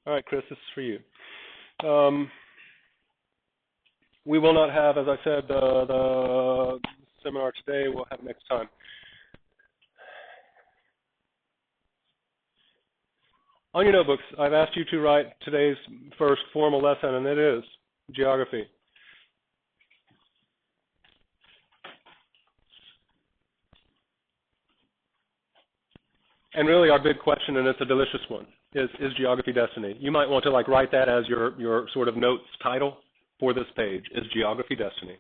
All right, Chris, this is for you. We will not have, as I said, the seminar today. We'll have next time. On your notebooks, I've asked you to write today's first formal lesson, and it is geography. And really our big question, and it's a delicious one, is geography destiny? You might want to write that as your sort of notes title for this page, is geography destiny.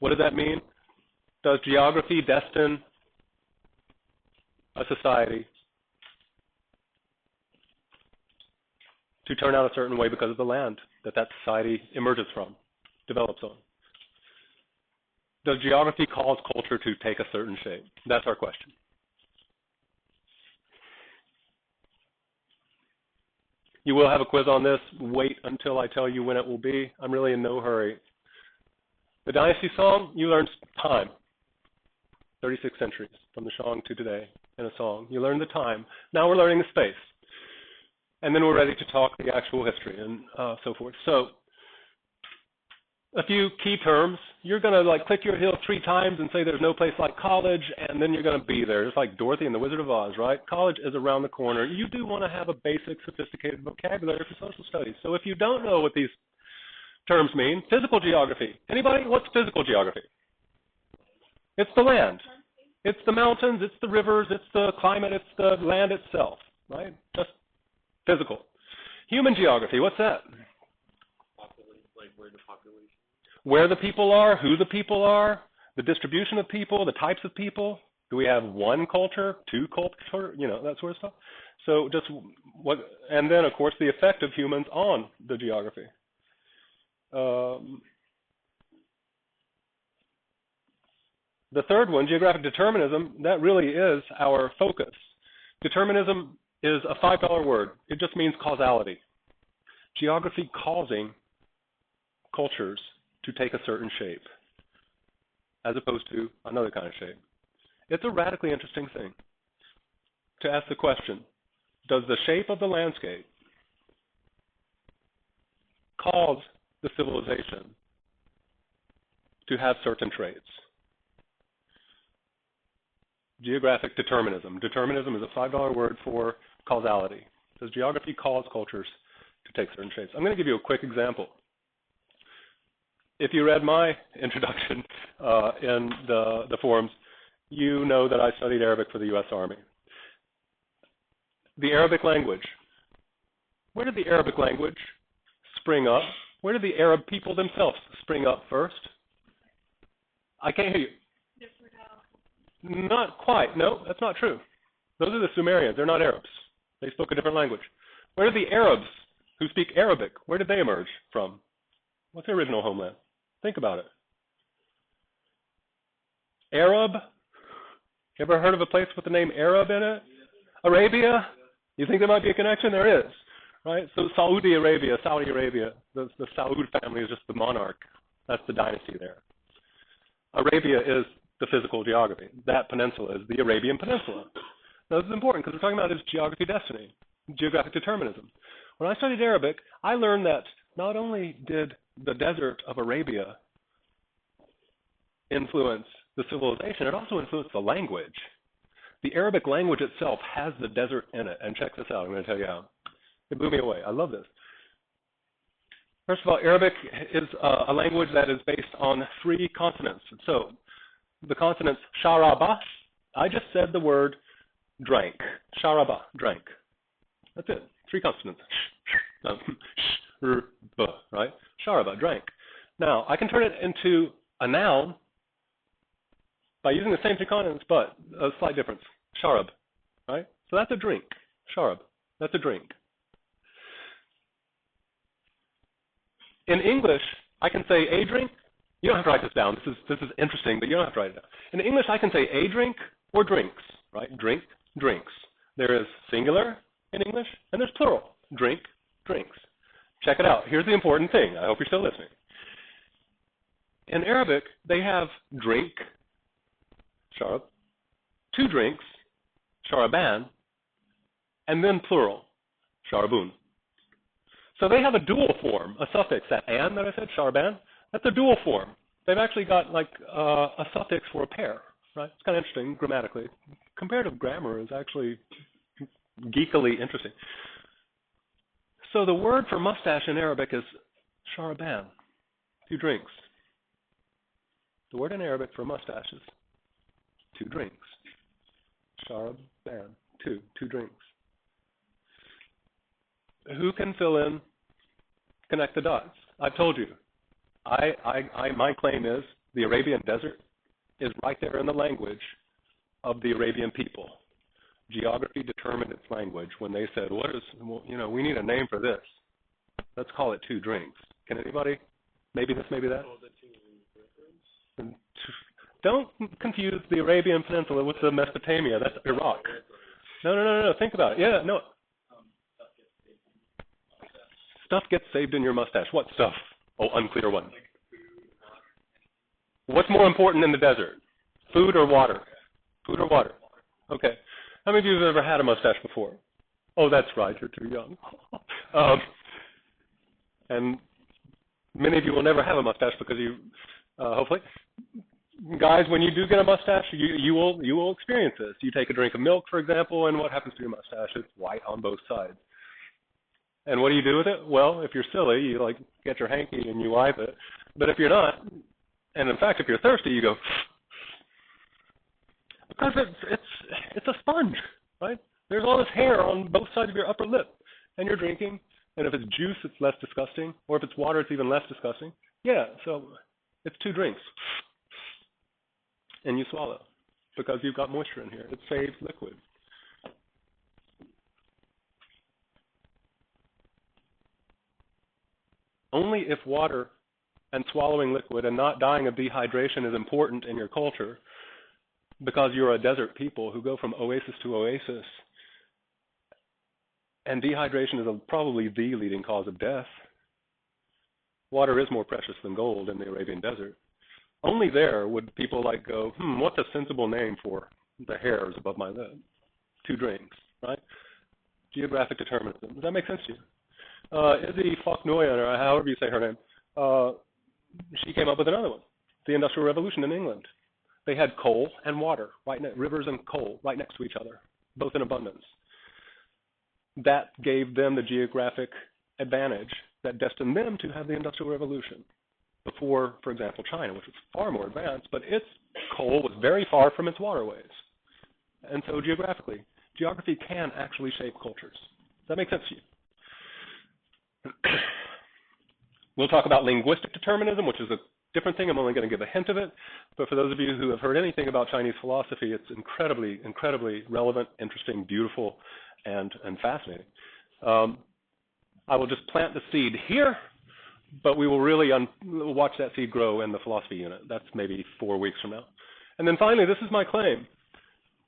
What does that mean? Does geography destine a society to turn out a certain way because of the land that society emerges from, develops on? Does geography cause culture to take a certain shape? That's our question. You will have a quiz on this. Wait until I tell you when it will be. I'm really in no hurry. The dynasty song, you learned time. 36 centuries from the Shang to today in a song. You learned the time. Now we're learning the space. And then we're ready to talk the actual history and so forth. So a few key terms. You're going to click your heels 3 times and say there's no place like college, and then you're going to be there. It's like Dorothy and the Wizard of Oz, right? College is around the corner. You do want to have a basic, sophisticated vocabulary for social studies. So if you don't know what these terms mean, physical geography. Anybody? What's physical geography? It's the land. It's the mountains, it's the rivers, it's the climate, it's the land itself, right? Just physical. Human geography, what's that? Where the population. Where the people are, who the people are, the distribution of people, the types of people. Do we have one culture, 2 culture, that sort of stuff? So just what, and then of course the effect of humans on the geography. The third one, geographic determinism, that really is our focus. Determinism is a $5 word. It just means causality. Geography causing cultures to take a certain shape, as opposed to another kind of shape. It's a radically interesting thing to ask the question, does the shape of the landscape cause the civilization to have certain traits? Geographic determinism. Determinism is a $5 word for causality. Does geography cause cultures to take certain shapes? I'm going to give you a quick example. If you read my introduction in the forums, you know that I studied Arabic for the U.S. Army. The Arabic language. Where did the Arabic language spring up? Where did the Arab people themselves spring up first? I can't hear you. Not quite. No, that's not true. Those are the Sumerians. They're not Arabs. They spoke a different language. Where did the Arabs who speak Arabic, where did they emerge from? What's their original homeland? Think about it. Arab? You ever heard of a place with the name Arab in it? Arabia? You think there might be a connection? There is, right? So Saudi Arabia, the Saud family is just the monarch. That's the dynasty there. Arabia is the physical geography. That peninsula is the Arabian Peninsula. Now, this is important because we're talking about its geography destiny, geographic determinism. When I studied Arabic, I learned that not only did the desert of Arabia influence the civilization, it also influenced the language. The Arabic language itself has the desert in it. And check this out. I'm going to tell you how. It blew me away. I love this. First of all, Arabic is a language that is based on 3 consonants. So the consonants sharaba, I just said the word drank. Sharaba, drank. That's it. 3 consonants. Right? Sharaba, drank. Now, I can turn it into a noun by using the same 3 consonants, but a slight difference. Sharab, right? So that's a drink. Sharab, that's a drink. In English, I can say a drink. You don't have to write this down. This is interesting, but you don't have to write it down. In English, I can say a drink or drinks, right? Drink, drinks. There is singular in English, and there's plural. Drink, drinks. Check it out. Here's the important thing. I hope you're still listening. In Arabic, they have drink, sharab, 2 drinks, sharaban, and then plural, sharabun. So they have a dual form, a suffix. That "an" that I said, Charban, that's a dual form. They've actually got like a suffix for a pair, right? It's kind of interesting grammatically. Comparative grammar is actually geekily interesting. So the word for mustache in Arabic is Charban, 2 drinks. The word in Arabic for mustache is 2 drinks. Charban, 2 drinks. Who can fill in, connect the dots? I've told you. My claim is the Arabian desert is right there in the language of the Arabian people. Geography determined its language when they said, we need a name for this. Let's call it 2 drinks. Can anybody? Maybe this, maybe that? Don't confuse the Arabian Peninsula with the Mesopotamia. That's Iraq. No. Think about it. Yeah, no. Stuff gets saved in your mustache. What stuff? Oh, unclear one. What's more important in the desert? Food or water? Food or water? Okay. How many of you have ever had a mustache before? Oh, that's right. You're too young. And many of you will never have a mustache because you, hopefully, guys, when you do get a mustache, you will experience this. You take a drink of milk, for example, and what happens to your mustache? It's white on both sides. And what do you do with it? Well, if you're silly, you like get your hanky and you wipe it. But if you're not, and in fact, if you're thirsty, you go, because it's a sponge, right? There's all this hair on both sides of your upper lip, and you're drinking. And if it's juice, it's less disgusting. Or if it's water, it's even less disgusting. Yeah, so it's 2 drinks. And you swallow because you've got moisture in here. It saves liquid. Only if water and swallowing liquid and not dying of dehydration is important in your culture, because you're a desert people who go from oasis to oasis, and dehydration is probably the leading cause of death. Water is more precious than gold in the Arabian desert. Only there would people like go, what's a sensible name for the hairs above my lip? 2 drinks, right? Geographic determinism. Does that make sense to you? Izzy Faulknoyan, or however you say her name, she came up with another one, the Industrial Revolution in England. They had coal and water, rivers and coal right next to each other, both in abundance. That gave them the geographic advantage that destined them to have the Industrial Revolution before, for example, China, which was far more advanced, but its coal was very far from its waterways. And so geography can actually shape cultures. Does that make sense to you? We'll talk about linguistic determinism, which is a different thing. I'm only going to give a hint of it. But for those of you who have heard anything about Chinese philosophy, it's incredibly, incredibly relevant, interesting, beautiful, and fascinating. I will just plant the seed here, but we will really watch that seed grow in the philosophy unit. That's maybe 4 weeks from now. And then finally, this is my claim.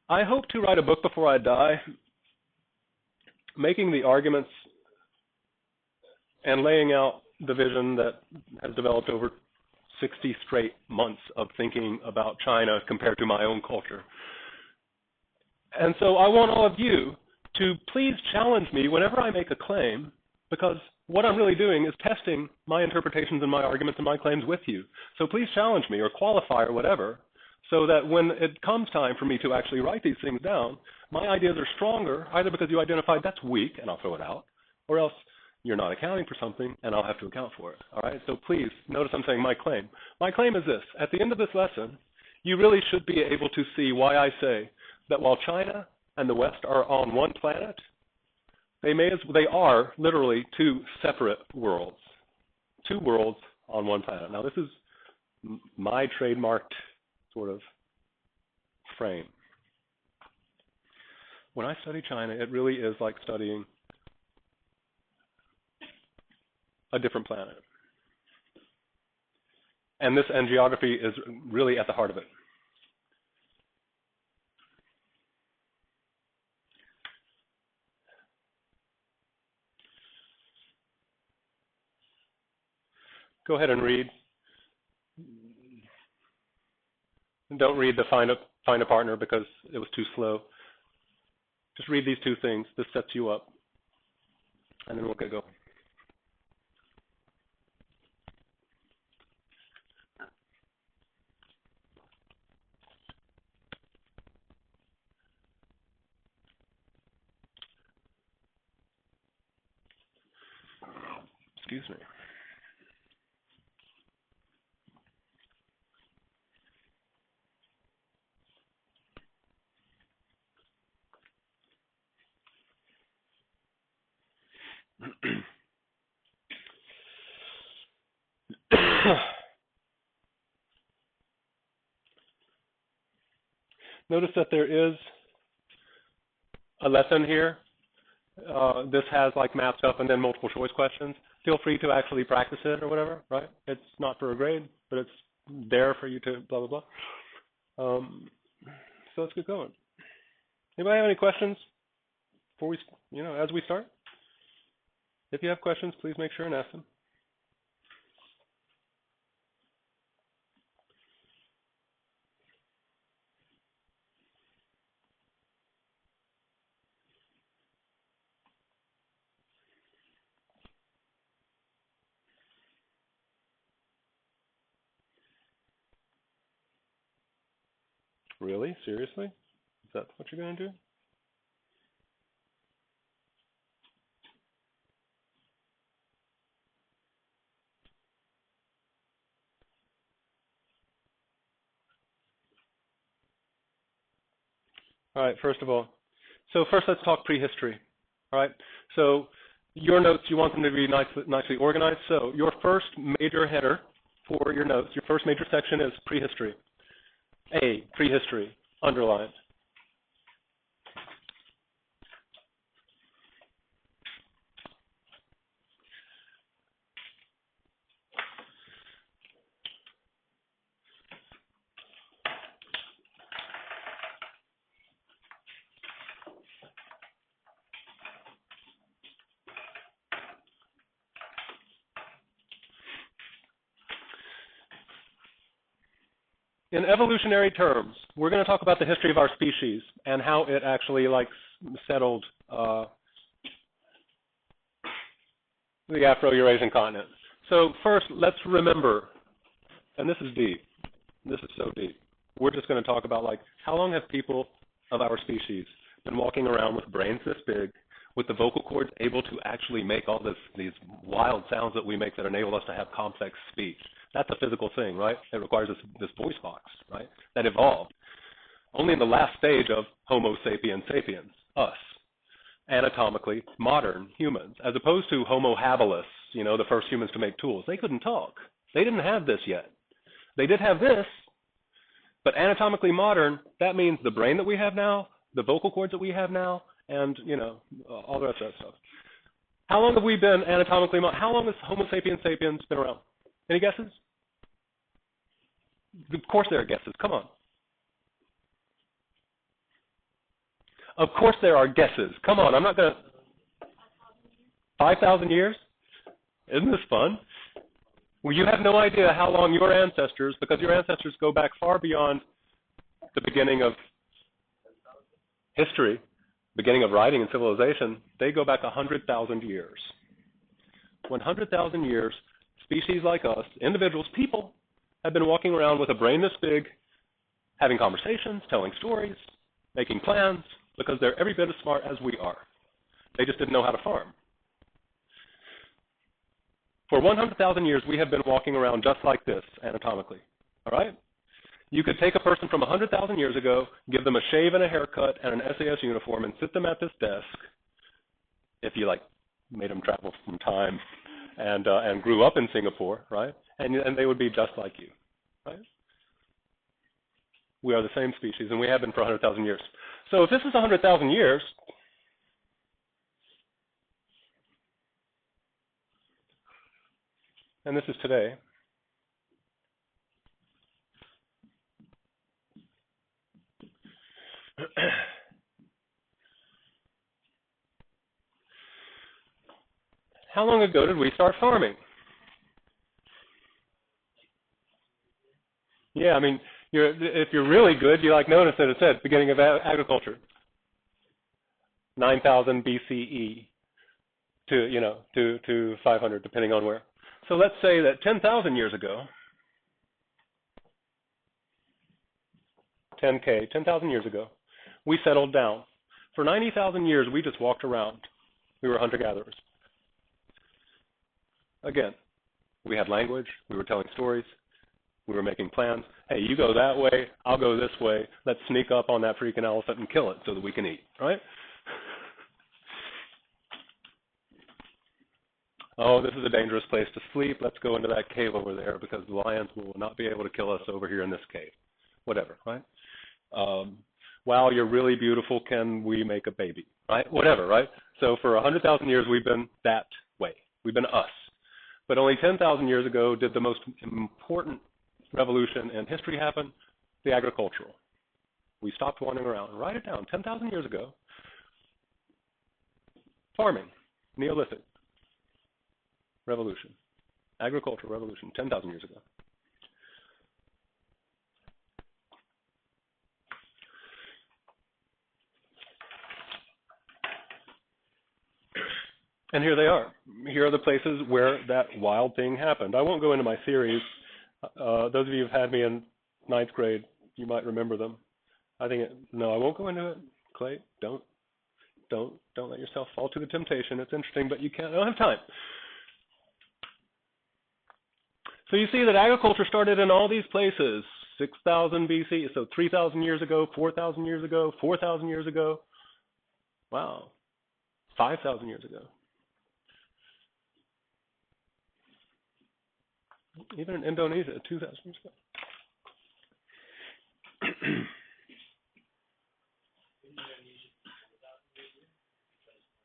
I hope to write a book before I die, making the arguments and laying out the vision that has developed over 60 straight months of thinking about China compared to my own culture. And so I want all of you to please challenge me whenever I make a claim, because what I'm really doing is testing my interpretations and my arguments and my claims with you. So please challenge me or qualify or whatever, so that when it comes time for me to actually write these things down, my ideas are stronger, either because you identified that's weak and I'll throw it out, or else you're not accounting for something and I'll have to account for it. All right? So please notice I'm saying my claim. My claim is this. At the end of this lesson, you really should be able to see why I say that while China and the West are on one planet, they are literally 2 separate worlds. 2 worlds on one planet. Now, this is my trademarked sort of frame. When I study China, it really is like studying a different planet. And geography is really at the heart of it. Go ahead and read. Don't read the find a partner because it was too slow. Just read these 2 things. This sets you up. And then we'll get going. Excuse me. Notice that there is a lesson here. This has like mapped up and then multiple choice questions. Feel free to actually practice it or whatever, right? It's not for a grade, but it's there for you to blah, blah, blah. So let's get going. Anybody have any questions before we, as we start? If you have questions, please make sure and ask them. Really? Seriously? Is that what you're going to do? All right, first of all. So first let's talk prehistory. All right? So your notes, you want them to be nicely organized. So your first major header for your notes, your first major section is prehistory. A, prehistory, underlined. In evolutionary terms, we're going to talk about the history of our species and how it actually settled the Afro-Eurasian continent. So first, let's remember, and this is deep. This is so deep. We're just going to talk about how long have people of our species been walking around with brains this big, with the vocal cords able to actually make all these wild sounds that we make that enable us to have complex speech. That's a physical thing, right? It requires this voice box, right? That evolved only in the last stage of Homo sapiens sapiens, us, anatomically modern humans, as opposed to Homo habilis, the first humans to make tools. They couldn't talk. They didn't have this yet. They did have this, but anatomically modern, that means the brain that we have now, the vocal cords that we have now, and, all the rest of that stuff. How long have we been anatomically modern? How long has Homo sapiens sapiens been around? Any guesses? Of course there are guesses. Come on. Of course there are guesses. Come on. I'm not going to... 5,000 years? Isn't this fun? Well, you have no idea how long your ancestors, because your ancestors go back far beyond the beginning of history, beginning of writing and civilization, they go back 100,000 years. 100,000 years, species like us, individuals, people, have been walking around with a brain this big, having conversations, telling stories, making plans, because they're every bit as smart as we are. They just didn't know how to farm. For 100,000 years, we have been walking around just like this, anatomically, all right? You could take a person from 100,000 years ago, give them a shave and a haircut and an SAS uniform, and sit them at this desk, if you, made them travel from time, and grew up in Singapore, right? And they would be just like you, right? We are the same species, and we have been for 100,000 years. So if this is 100,000 years, and this is today, how long ago did we start farming? Yeah, I mean, if you're really good, you notice that it said beginning of agriculture, 9,000 BCE to 500, depending on where. So let's say that 10,000 years ago, 10,000 years ago, we settled down. For 90,000 years, we just walked around. We were hunter-gatherers. Again, we had language, we were telling stories, we were making plans. Hey, you go that way, I'll go this way. Let's sneak up on that freaking elephant and kill it so that we can eat, right? Oh, this is a dangerous place to sleep. Let's go into that cave over there because the lions will not be able to kill us over here in this cave. Whatever, right? Wow, you're really beautiful. Can we make a baby? Right? Whatever, right? So for 100,000 years, we've been that way. We've been us. But only 10,000 years ago did the most important revolution in history happen, the agricultural. We stopped wandering around. Write it down. 10,000 years ago, farming, Neolithic revolution, agricultural revolution, 10,000 years ago. And here they are. Here are the places where that wild thing happened. I won't go into my theories. Those of you who've had me in ninth grade, you might remember them. No, I won't go into it. Clay, don't let yourself fall to the temptation. It's interesting, but I don't have time. So you see that agriculture started in all these places, 6,000 BC, so 3,000 years ago, 4,000 years ago, 4,000 years ago. Wow, 5,000 years ago. Even in Indonesia, 2,000 years ago.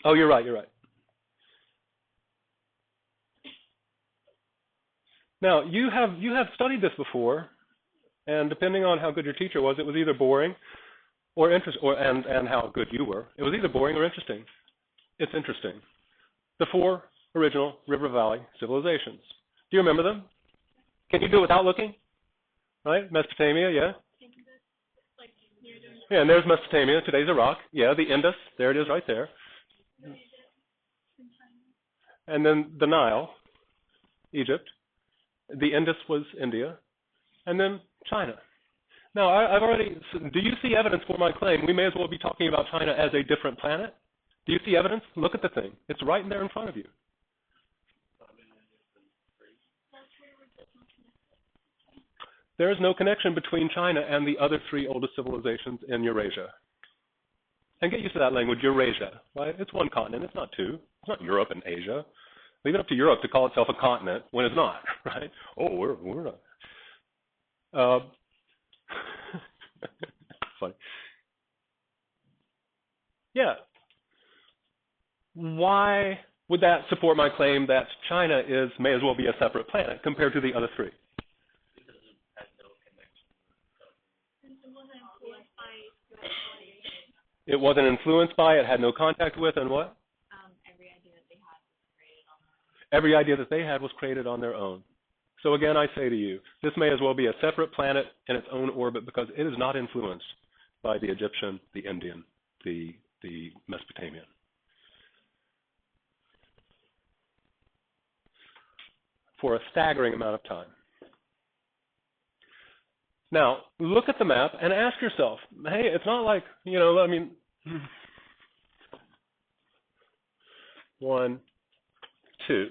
Oh, you're right. Now, you have studied this before, and depending on how good your teacher was, it was either boring or interesting, and how good you were. It was either boring or interesting. It's interesting. The 4 original River Valley civilizations. Do you remember them? Can you do it without looking? Right? Mesopotamia, yeah? Yeah, and there's Mesopotamia. Today's Iraq. Yeah, the Indus. There it is right there. And then the Nile, Egypt. The Indus was India. And then China. Now, do you see evidence for my claim? We may as well be talking about China as a different planet. Do you see evidence? Look at the thing. It's right there in front of you. There is no connection between China and the other 3 oldest civilizations in Eurasia. And get used to that language, Eurasia, right? It's one continent, it's not 2. It's not Europe and Asia. Leave it up to Europe to call itself a continent when it's not, right? Oh, we're not. Funny. Yeah. Why would that support my claim that China may as well be a separate planet compared to the other 3? It wasn't influenced by, it had no contact with, and what? Every idea that they had was created on their own. So again, I say to you, this may as well be a separate planet in its own orbit because it is not influenced by the Egyptian, the Indian, the Mesopotamian. For a staggering amount of time. Now, look at the map and ask yourself, hey, it's not like, 1, 2.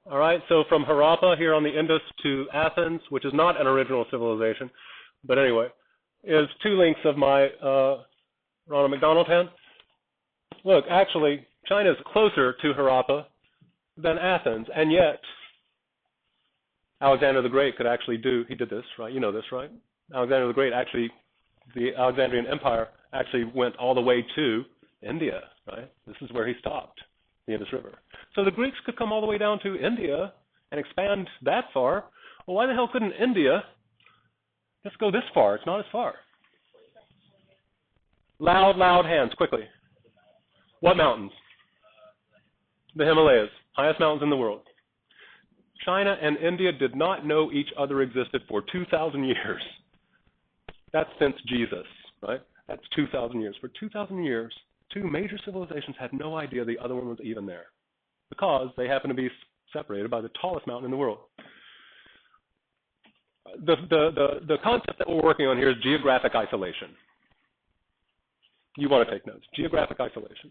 All right, so from Harappa here on the Indus to Athens, which is not an original civilization, but anyway, is 2 lengths of my Ronald McDonald hand. Look, actually, China is closer to Harappa than Athens, and yet Alexander the Great could actually he did this, right? You know this, right? Alexander the Great the Alexandrian Empire actually went all the way to India, right? This is where he stopped, the Indus River. So the Greeks could come all the way down to India and expand that far. Well, why the hell couldn't India just go this far? It's not as far. Loud hands, quickly. What mountains? The Himalayas, highest mountains in the world. China and India did not know each other existed for 2,000 years. That's since Jesus, right? That's 2,000 years. For 2,000 years, 2 major civilizations had no idea the other one was even there because they happen to be separated by the tallest mountain in the world. The concept that we're working on here is geographic isolation. You want to take notes. Geographic isolation.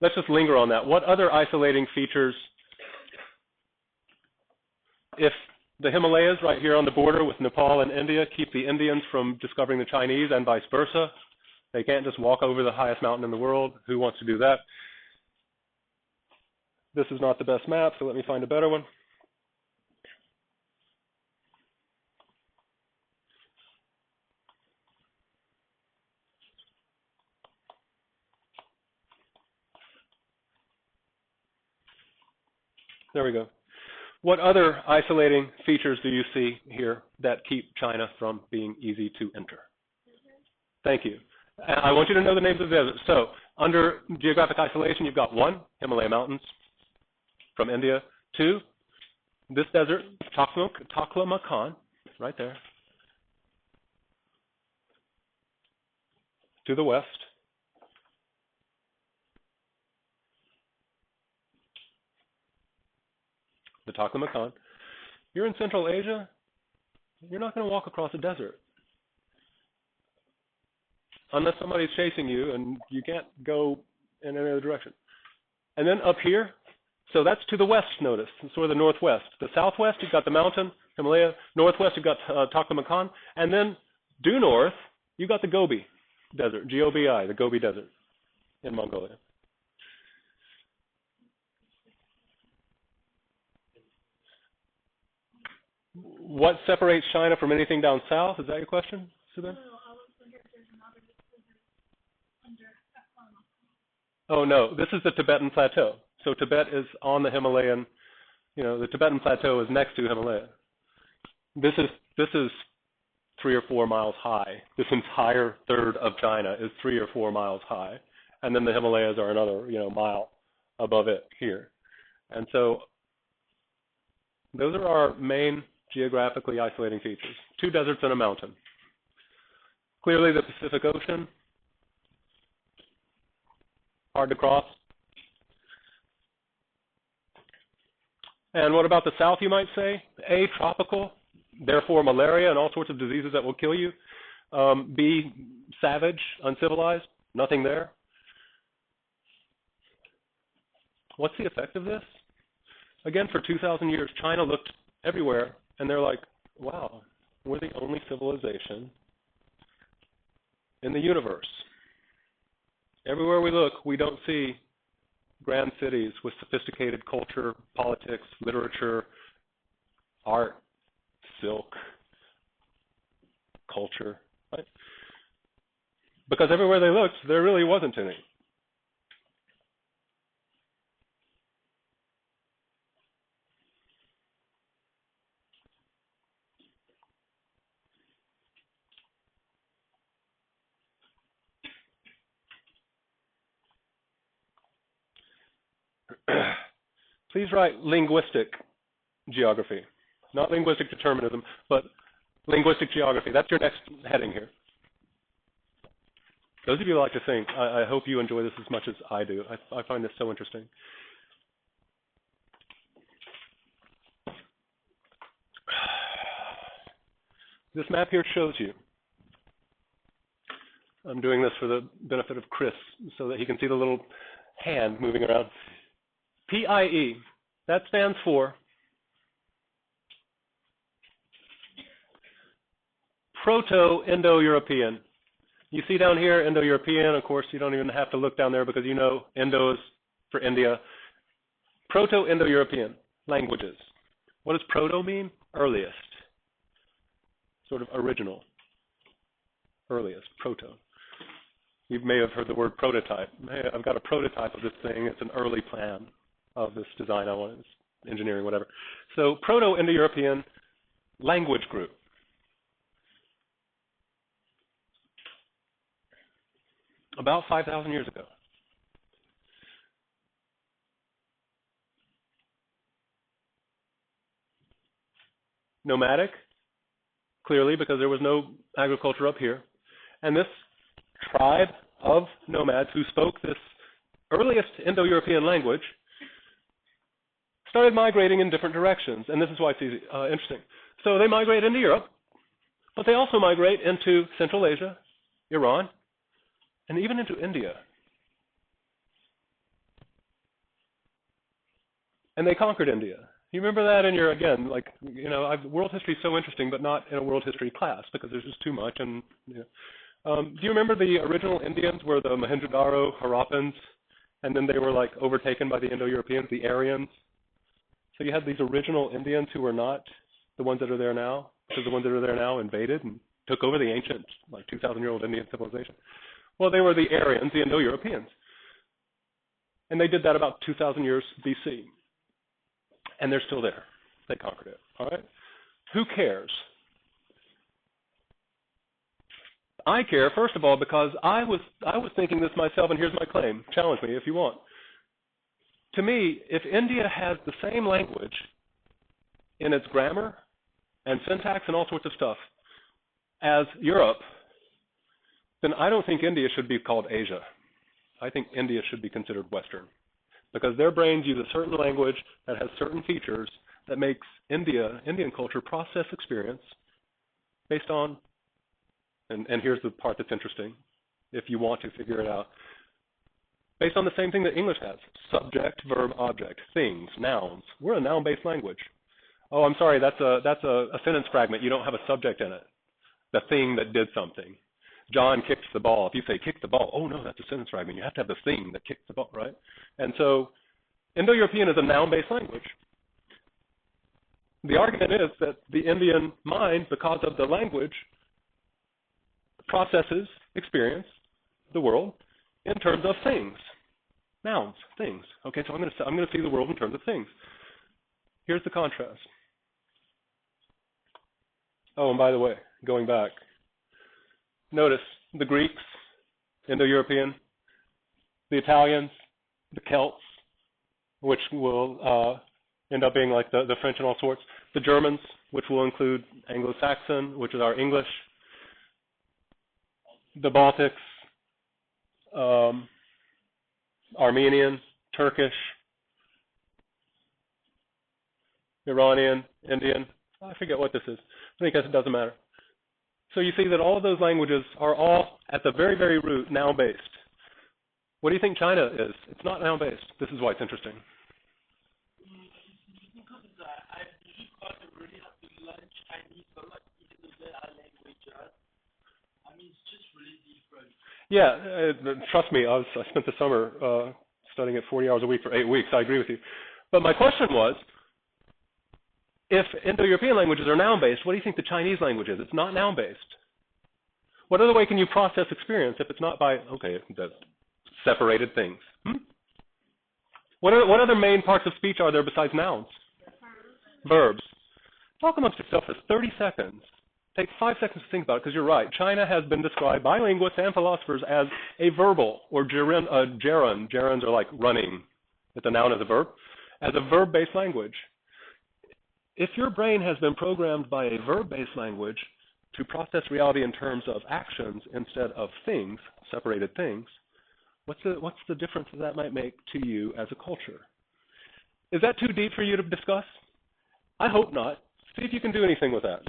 let's just linger on that. What other isolating features, if the Himalayas right here on the border with Nepal and India keep the Indians from discovering the Chinese and vice versa? They can't just walk over the highest mountain in the world. Who wants to do that? This is not the best map, so let me find a better one. There we go. What other isolating features do you see here that keep China from being easy to enter? Thank you. I want you to know the names of the deserts. So under geographic isolation, you've got 1, Himalaya Mountains from India. 2, this desert, Taklamakan, right there, to the west. The Taklamakan. You're in Central Asia, you're not going to walk across a desert. Unless somebody's chasing you and you can't go in any other direction. And then up here, so that's to the west, notice, sort of the northwest. The southwest, you've got the mountain, Himalaya. Northwest, you've got Taklamakan. And then due north, you've got the Gobi Desert, G-O-B-I, the Gobi Desert in Mongolia. What separates China from anything down south? Is that your question, Subin? Oh, no. This is the Tibetan Plateau. So Tibet is on the Himalayan, the Tibetan Plateau is next to Himalaya. This is 3 or 4 miles high. This entire third of China is 3 or 4 miles high. And then the Himalayas are another, mile above it here. And so those are our main geographically isolating features. 2 deserts and a mountain. Clearly the Pacific Ocean, hard to cross. And what about the south, you might say? A, tropical, therefore malaria and all sorts of diseases that will kill you. B, savage, uncivilized, nothing there. What's the effect of this? Again, for 2,000 years, China looked everywhere, and they're like, wow, we're the only civilization in the universe. Everywhere we look, we don't see grand cities with sophisticated culture, politics, literature, art, silk, culture, right? Because everywhere they looked, there really wasn't any. Please write linguistic geography. Not linguistic determinism, but linguistic geography. That's your next heading here. Those of you who like to think, I hope you enjoy this as much as I do. I find this so interesting. This map here shows you. I'm doing this for the benefit of Chris so that he can see the little hand moving around. PIE, that stands for Proto-Indo-European. You see down here, Indo-European, of course, you don't even have to look down there because you know Indo is for India. Proto-Indo-European languages. What does proto mean? Earliest. Sort of original. Earliest, proto. You may have heard the word prototype. Hey, I've got a prototype of this thing. It's an early plan of this design I want, engineering, whatever. So Proto-Indo-European language group. About 5,000 years ago. Nomadic, clearly, because there was no agriculture up here. And this tribe of nomads who spoke this earliest Indo-European language started migrating in different directions, and this is why it's interesting. So they migrate into Europe, but they also migrate into Central Asia, Iran, and even into India. and they conquered India. You remember that in your, again, like, world history is so interesting, but not in a world history class because there's just too much. And do you remember the original Indians were the Mohenjo-daro Harappans, and then they were like overtaken by the Indo-Europeans, the Aryans? So you had these original Indians who were not the ones that are there now, because the ones that are there now invaded and took over the ancient, like 2,000-year-old Indian civilization. Well, they were the Aryans, the Indo-Europeans. And they did that about 2,000 years BC. And they're still there. They conquered it, all right? Who cares? I care, first of all, because I was thinking this myself, and here's my claim. Challenge me if you want. To me, if India has the same language in its grammar and syntax and all sorts of stuff as Europe, then I don't think India should be called Asia. I think India should be considered Western, because their brains use a certain language that has certain features that makes Indian culture process experience based on, and here's the part that's interesting, if you want to figure it out, based on the same thing that English has: subject, verb, object, things, nouns. We're a noun-based language. Oh, I'm sorry, that's a sentence fragment. You don't have a subject in it. The thing that did something. John kicks the ball. If you say kick the ball, oh no, that's a sentence fragment. You have to have the thing that kicks the ball, right? And so Indo-European is a noun-based language. The argument is that the Indian mind, because of the language, processes, experience the world in terms of things, nouns, things. Okay, so I'm going to see the world in terms of things. Here's the contrast. Oh, and by the way, going back, notice the Greeks, Indo-European, the Italians, the Celts, which will end up being like the French and all sorts, the Germans, which will include Anglo-Saxon, which is our English, the Baltics, Armenian, Turkish, Iranian, Indian. I forget what this is. I think it doesn't matter. So you see that all of those languages are all, at the very, very root, noun-based. What do you think China is? It's not noun-based. This is why it's interesting. Because I believe God really have to learn Chinese a lot, even though they are languages. I mean, it's just really different. Yeah, trust me, I spent the summer studying it 40 hours a week for 8 weeks. I agree with you. But my question was, if Indo-European languages are noun-based, what do you think the Chinese language is? It's not noun-based. What other way can you process experience if it's not by, okay, the separated things? What other main parts of speech are there besides nouns? Verbs. Talk amongst yourself for 30 seconds. Take 5 seconds to think about it, because you're right. China has been described by linguists and philosophers as a verbal, or gerund. Gerunds are like running. It's a noun as a verb. As a verb-based language. If your brain has been programmed by a verb-based language to process reality in terms of actions instead of things, separated things, what's the difference that might make to you as a culture? Is that too deep for you to discuss? I hope not. See if you can do anything with that.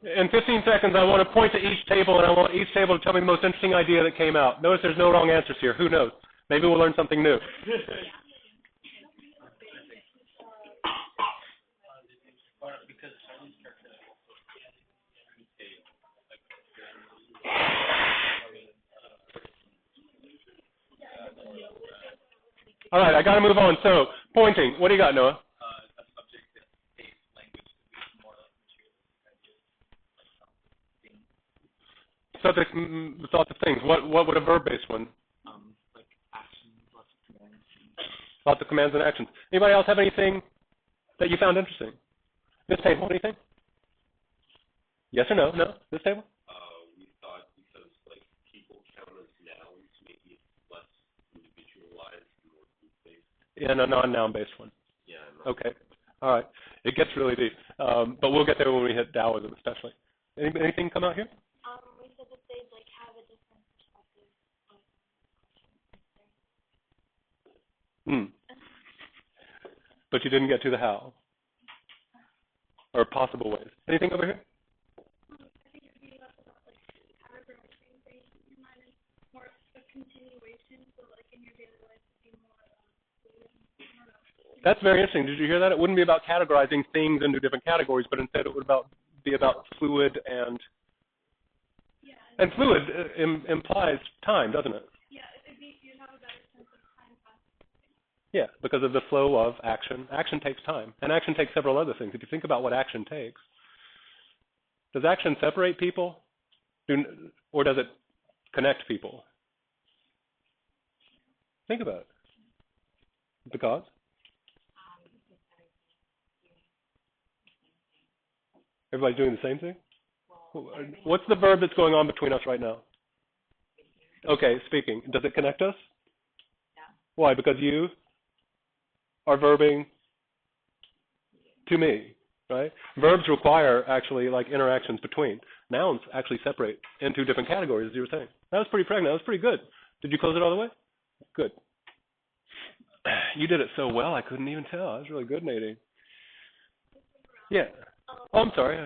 In 15 seconds, I want to point to each table, and I want each table to tell me the most interesting idea that came out. Notice there's no wrong answers here. Who knows? Maybe we'll learn something new. All right, I got to move on. So, pointing. What do you got, Noah? Subject, thoughts of things. What would a verb-based one? Like action, lots of commands. Lots of commands and actions. Anybody else have anything that you found interesting? This table, anything? Yes or no? No? This table? We thought because like people count as nouns, maybe it's less individualized and more group-based. Yeah, no, non-noun-based one. Yeah. Okay. All right. It gets really deep, but we'll get there when we hit Taoism, especially. Anything come out here? We said that they'd like have a different perspective of But you didn't get to the how, or possible ways. Anything over here? I think it'd be less about like however much things they in your mind and more a continuation, so like in your daily life it'd be more fluid. I don't know. That's very interesting. Did you hear that? It wouldn't be about categorizing things into different categories, but instead it would be about fluid and fluid implies time, doesn't it? Yeah, you'd have a better sense of time passing. Yeah, because of the flow of action. Action takes time, and action takes several other things. If you think about what action takes, does action separate people, or does it connect people? Think about it. Because? Everybody's doing the same thing? What's the verb that's going on between us right now? Okay, speaking. Does it connect us? Yeah. Why? Because you are verbing to me, right? Verbs require actually like interactions between. Nouns actually separate into different categories, as you were saying. That was pretty pregnant. That was pretty good. Did you close it all the way? Good. You did it so well, I couldn't even tell. That was really good, Nadine. Yeah. Oh, I'm sorry.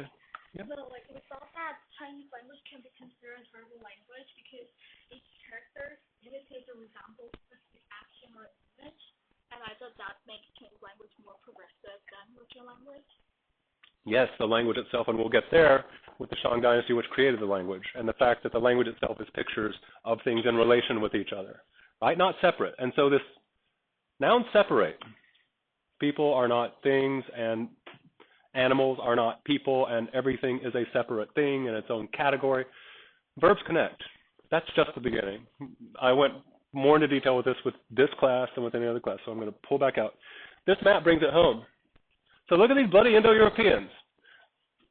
Yeah. So, like, we thought that Chinese language can be considered as verbal language because each character imitates or resembles specific action or image, and I thought that makes Chinese language more progressive than written language. Yes, the language itself, and we'll get there with the Shang Dynasty, which created the language, and the fact that the language itself is pictures of things in relation with each other, right? Not separate. And so this nouns separate. People are not things, and animals are not people, and everything is a separate thing in its own category. Verbs connect. That's just the beginning. I went more into detail with this class than with any other class, so I'm going to pull back out. This map brings it home. So look at these bloody Indo-Europeans.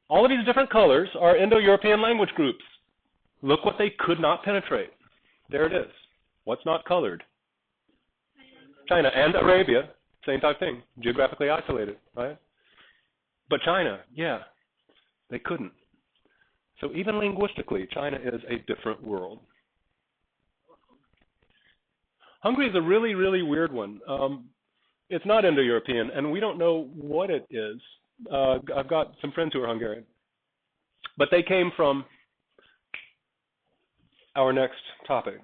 All of these different colors are Indo-European language groups. Look what they could not penetrate. There it is. What's not colored? China and Arabia, same type thing, geographically isolated, right? But China, yeah, they couldn't. So even linguistically, China is a different world. Hungary is a really, really weird one. It's not Indo-European, and we don't know what it is. I've got some friends who are Hungarian. But they came from our next topic.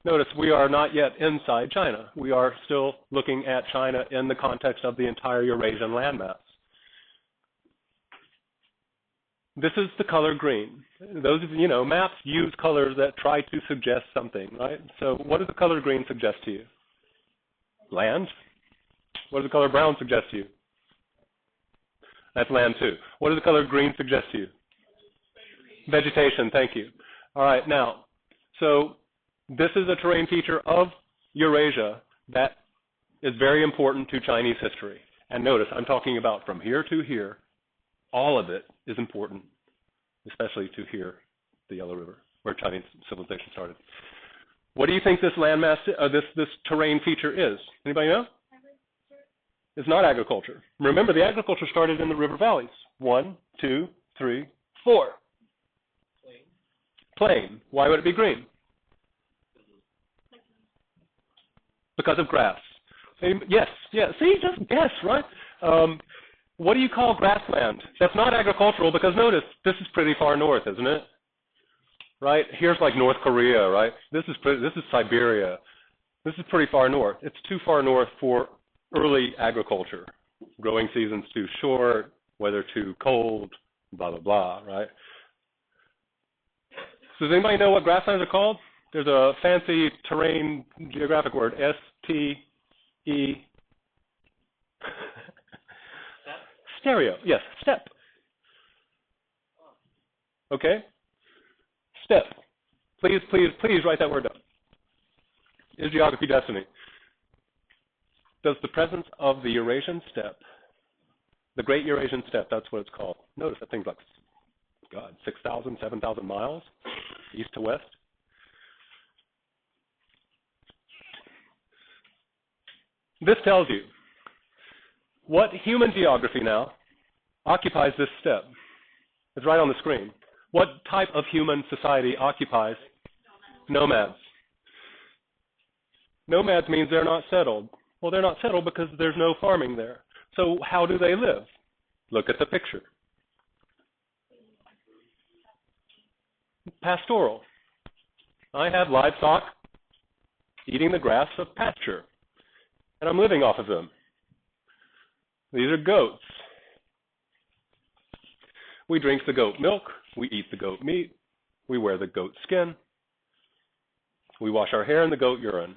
Notice we are not yet inside China. We are still looking at China in the context of the entire Eurasian landmass. This is the color green. Those of you know, maps use colors that try to suggest something, right? So what does the color green suggest to you? Land. What does the color brown suggest to you? That's land too. What does the color green suggest to you? Vegetation, thank you. All right, now, so this is a terrain feature of Eurasia that is very important to Chinese history. And notice, I'm talking about from here to here. All of it is important, especially to here, the Yellow River, where Chinese civilization started. What do you think this landmass, this terrain feature is? Anybody know? It's not agriculture. Remember, the agriculture started in the river valleys. 1, 2, 3, 4. Plain. Why would it be green? Because of grass. Yes, yeah. See, just guess, right? What do you call grassland? That's not agricultural because notice, this is pretty far north, isn't it? Right? Here's like North Korea, right? This is Siberia. This is pretty far north. It's too far north for early agriculture. Growing seasons too short, weather too cold, blah, blah, blah, right? So does anybody know what grasslands are called? There's a fancy terrain geographic word, S-T-E. Stereo, yes, steppe. Okay? Steppe. Please, please, please write that word down. Is geography destiny? Does the presence of the Eurasian steppe, the Great Eurasian Steppe, that's what it's called. Notice that thing's like, God, 6,000, 7,000 miles east to west. This tells you what human geography now occupies this steppe. It's right on the screen. What type of human society occupies nomads? Nomads means they're not settled. Well, they're not settled because there's no farming there. So how do they live? Look at the picture. Pastoral. I have livestock eating the grass of pasture, and I'm living off of them. These are goats. We drink the goat milk, we eat the goat meat, we wear the goat skin, we wash our hair in the goat urine.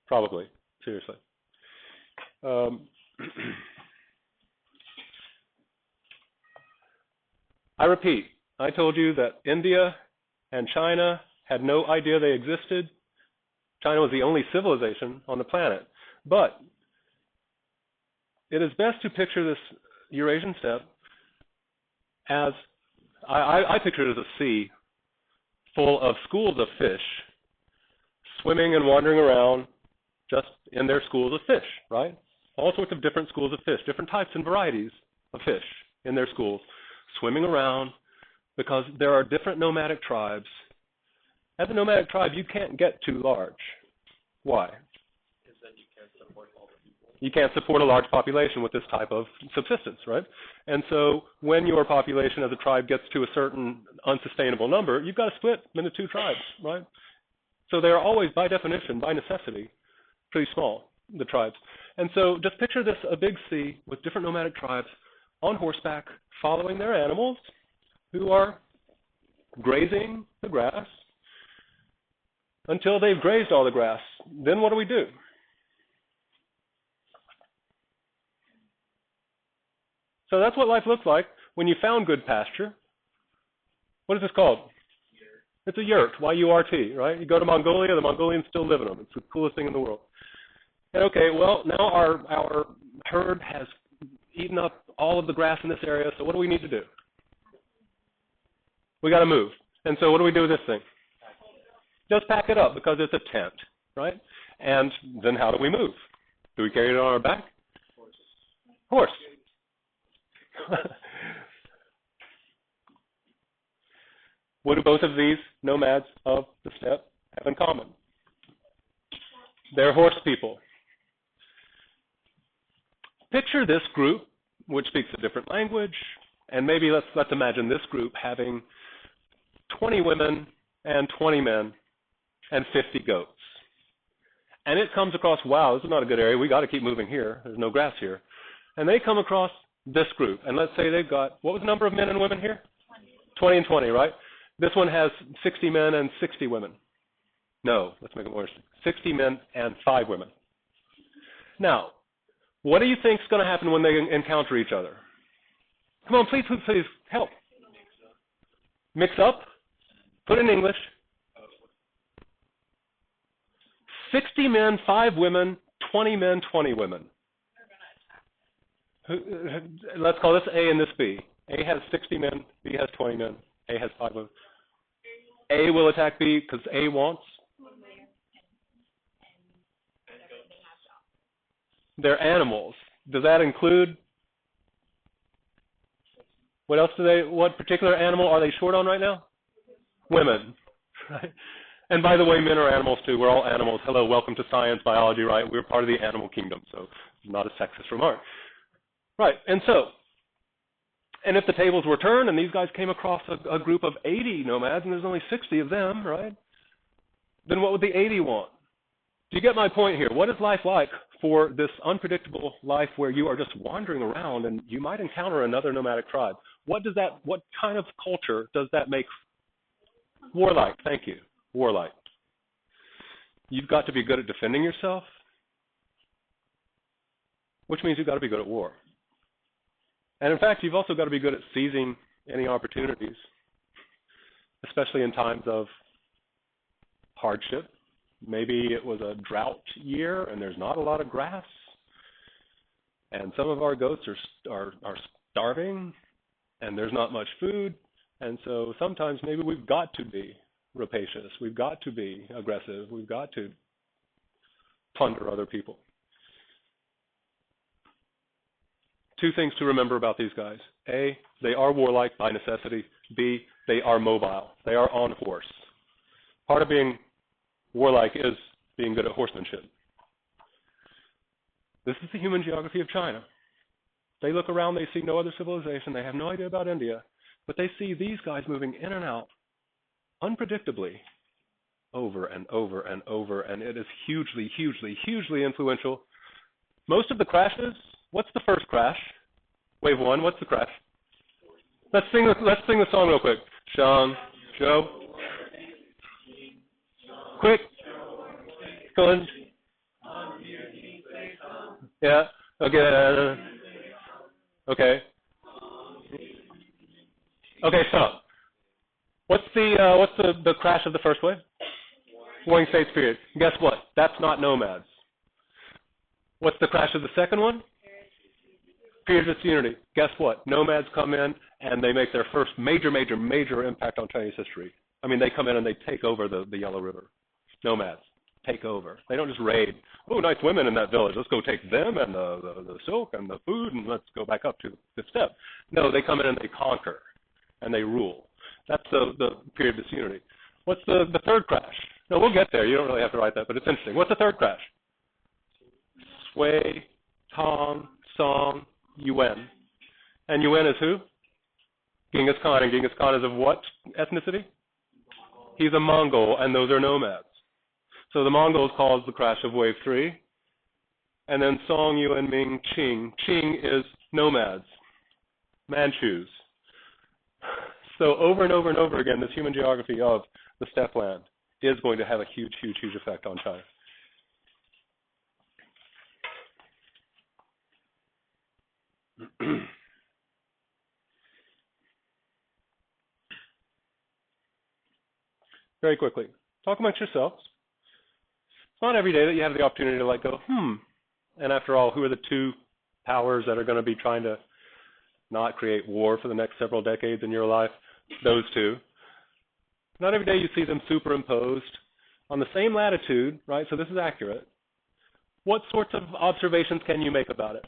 Probably, seriously. I repeat, I told you that India and China had no idea they existed. China was the only civilization on the planet. But it is best to picture this Eurasian steppe as, I picture it as a sea full of schools of fish swimming and wandering around just in their schools of fish, right? All sorts of different schools of fish, different types and varieties of fish in their schools, swimming around because there are different nomadic tribes. As a nomadic tribe, you can't get too large. Why? Because then you can't support all the people. You can't support a large population with this type of subsistence, right? And so when your population as a tribe gets to a certain unsustainable number, you've got to split into two tribes, right? So they are always, by definition, by necessity, pretty small, the tribes. And so just picture this, a big sea with different nomadic tribes on horseback, following their animals who are grazing the grass until they've grazed all the grass. Then what do we do? So that's what life looks like when you found good pasture. What is this called? It's a yurt, Y-U-R-T, right? You go to Mongolia, the Mongolians still live in them. It's the coolest thing in the world. And okay, well, now our herd has eaten up all of the grass in this area, so what do we need to do? We got to move. And so what do we do with this thing? Just pack it up because it's a tent, right? And then how do we move? Do we carry it on our back? Horse. What do both of these nomads of the steppe have in common? They're horse people. Picture this group, which speaks a different language, and maybe let's imagine this group having 20 women and 20 men and 50 goats. And it comes across, wow, this is not a good area. We got to keep moving here. There's no grass here. And they come across this group, and let's say they've got, what was the number of men and women here? 20 and 20, right? This one has 60 men and 60 women. No, let's make it more interesting. 60 men and 5 women. Now, what do you think is going to happen when they encounter each other? Come on, please, please, please, help. Mix up. Put in English. 60 men, 5 women, 20 men, 20 women. Let's call this A and this B. A has 60 men, B has 20 men, A has 5 women. A will attack B because A wants. They're animals. Does that include? What else what particular animal are they short on right now? Women, right? And by the way, men are animals too. We're all animals. Hello, welcome to science, biology, right? We're part of the animal kingdom, so not a sexist remark. Right, and if the tables were turned and these guys came across a group of 80 nomads and there's only 60 of them, right? Then what would the 80 want? Do you get my point here? What is life like for this unpredictable life where you are just wandering around and you might encounter another nomadic tribe? What kind of culture does that make? Warlike, thank you. Warlike. You've got to be good at defending yourself, which means you've got to be good at war. And in fact, you've also got to be good at seizing any opportunities. especially in times of hardship. Maybe it was a drought year and there's not a lot of grass, and some of our goats are starving, and there's not much food, and so sometimes maybe we've got to be rapacious, we've got to be aggressive, we've got to plunder other people. Two things to remember about these guys. A, they are warlike by necessity. B, they are mobile. They are on horse. Part of being warlike is being good at horsemanship. This is the human geography of China. They look around, they see no other civilization, they have no idea about India, but they see these guys moving in and out unpredictably over and over and over, and it is hugely, hugely, hugely influential. Most of the crashes, what's the first crash? Wave one, what's the crash? Let's sing the song real quick. Shang, Joe. Quick. Go ahead. Yeah. Okay. Okay. Okay. Stop. What's the crash of the first wave? Warring States period. Guess what? That's not nomads. What's the crash of the second one? Period of disunity. Guess what? Nomads come in and they make their first major impact on Chinese history. I mean, they come in and they take over the Yellow River. Nomads take over. They don't just raid. Oh, nice women in that village. Let's go take them and the silk and the food, and let's go back up to the step. No, they come in and they conquer and they rule. That's the period of disunity. What's the third crash? No, we'll get there. You don't really have to write that, but it's interesting. What's the third crash? Sui, Tang, Song, Yuan. And Yuan is who? Genghis Khan. And Genghis Khan is of what ethnicity? He's a Mongol, and those are nomads. So the Mongols caused the crash of wave 3. And then Song, Yuan, Ming, Qing. Qing is nomads, Manchus. So over and over and over again, this human geography of the steppe land is going to have a huge, huge, huge effect on China. Very quickly, talk amongst yourselves. It's not every day that you have the opportunity to go, and after all, who are the two powers that are going to be trying to not create war for the next several decades in your life? Those two. Not every day you see them superimposed on the same latitude, right? So this is accurate. What sorts of observations can you make about it?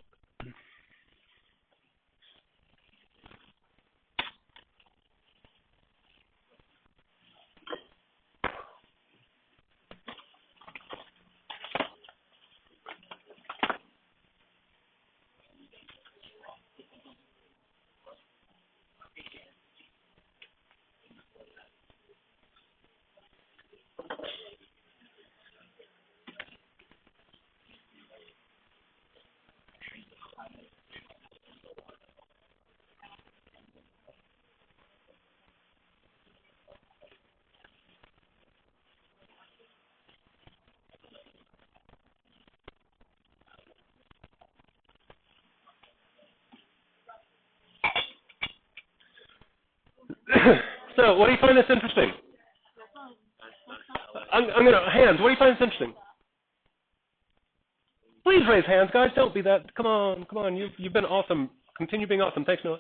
So, what do you find this interesting? I'm going to, hands, what do you find this interesting? Please raise hands, guys. Don't be that. Come on. You've been awesome. Continue being awesome. Thanks, Noah.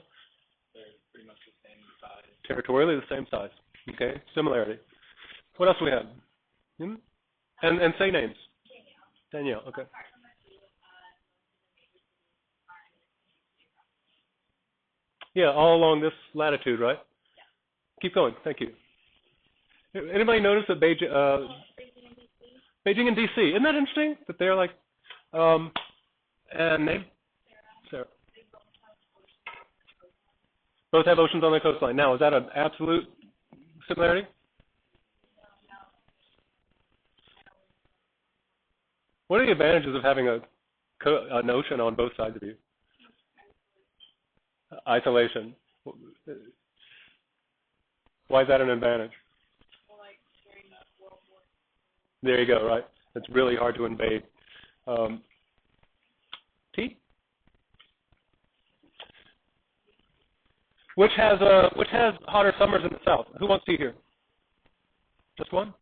They're pretty much the same size. Territorially the same size. Okay, similarity. What else do we have? And say names. Danielle, okay. Yeah, all along this latitude, right? Keep going. Thank you. Anybody notice that Beijing and DC? Isn't that interesting? That they're like, and name? Sarah. Both have oceans on their coastline. Now, is that an absolute similarity? What are the advantages of having an ocean on both sides of you? Isolation. Why is that an advantage? Well, like during the World War. There you go, right? It's really hard to invade. T? Which has hotter summers in the south? Who wants tea here? Just one?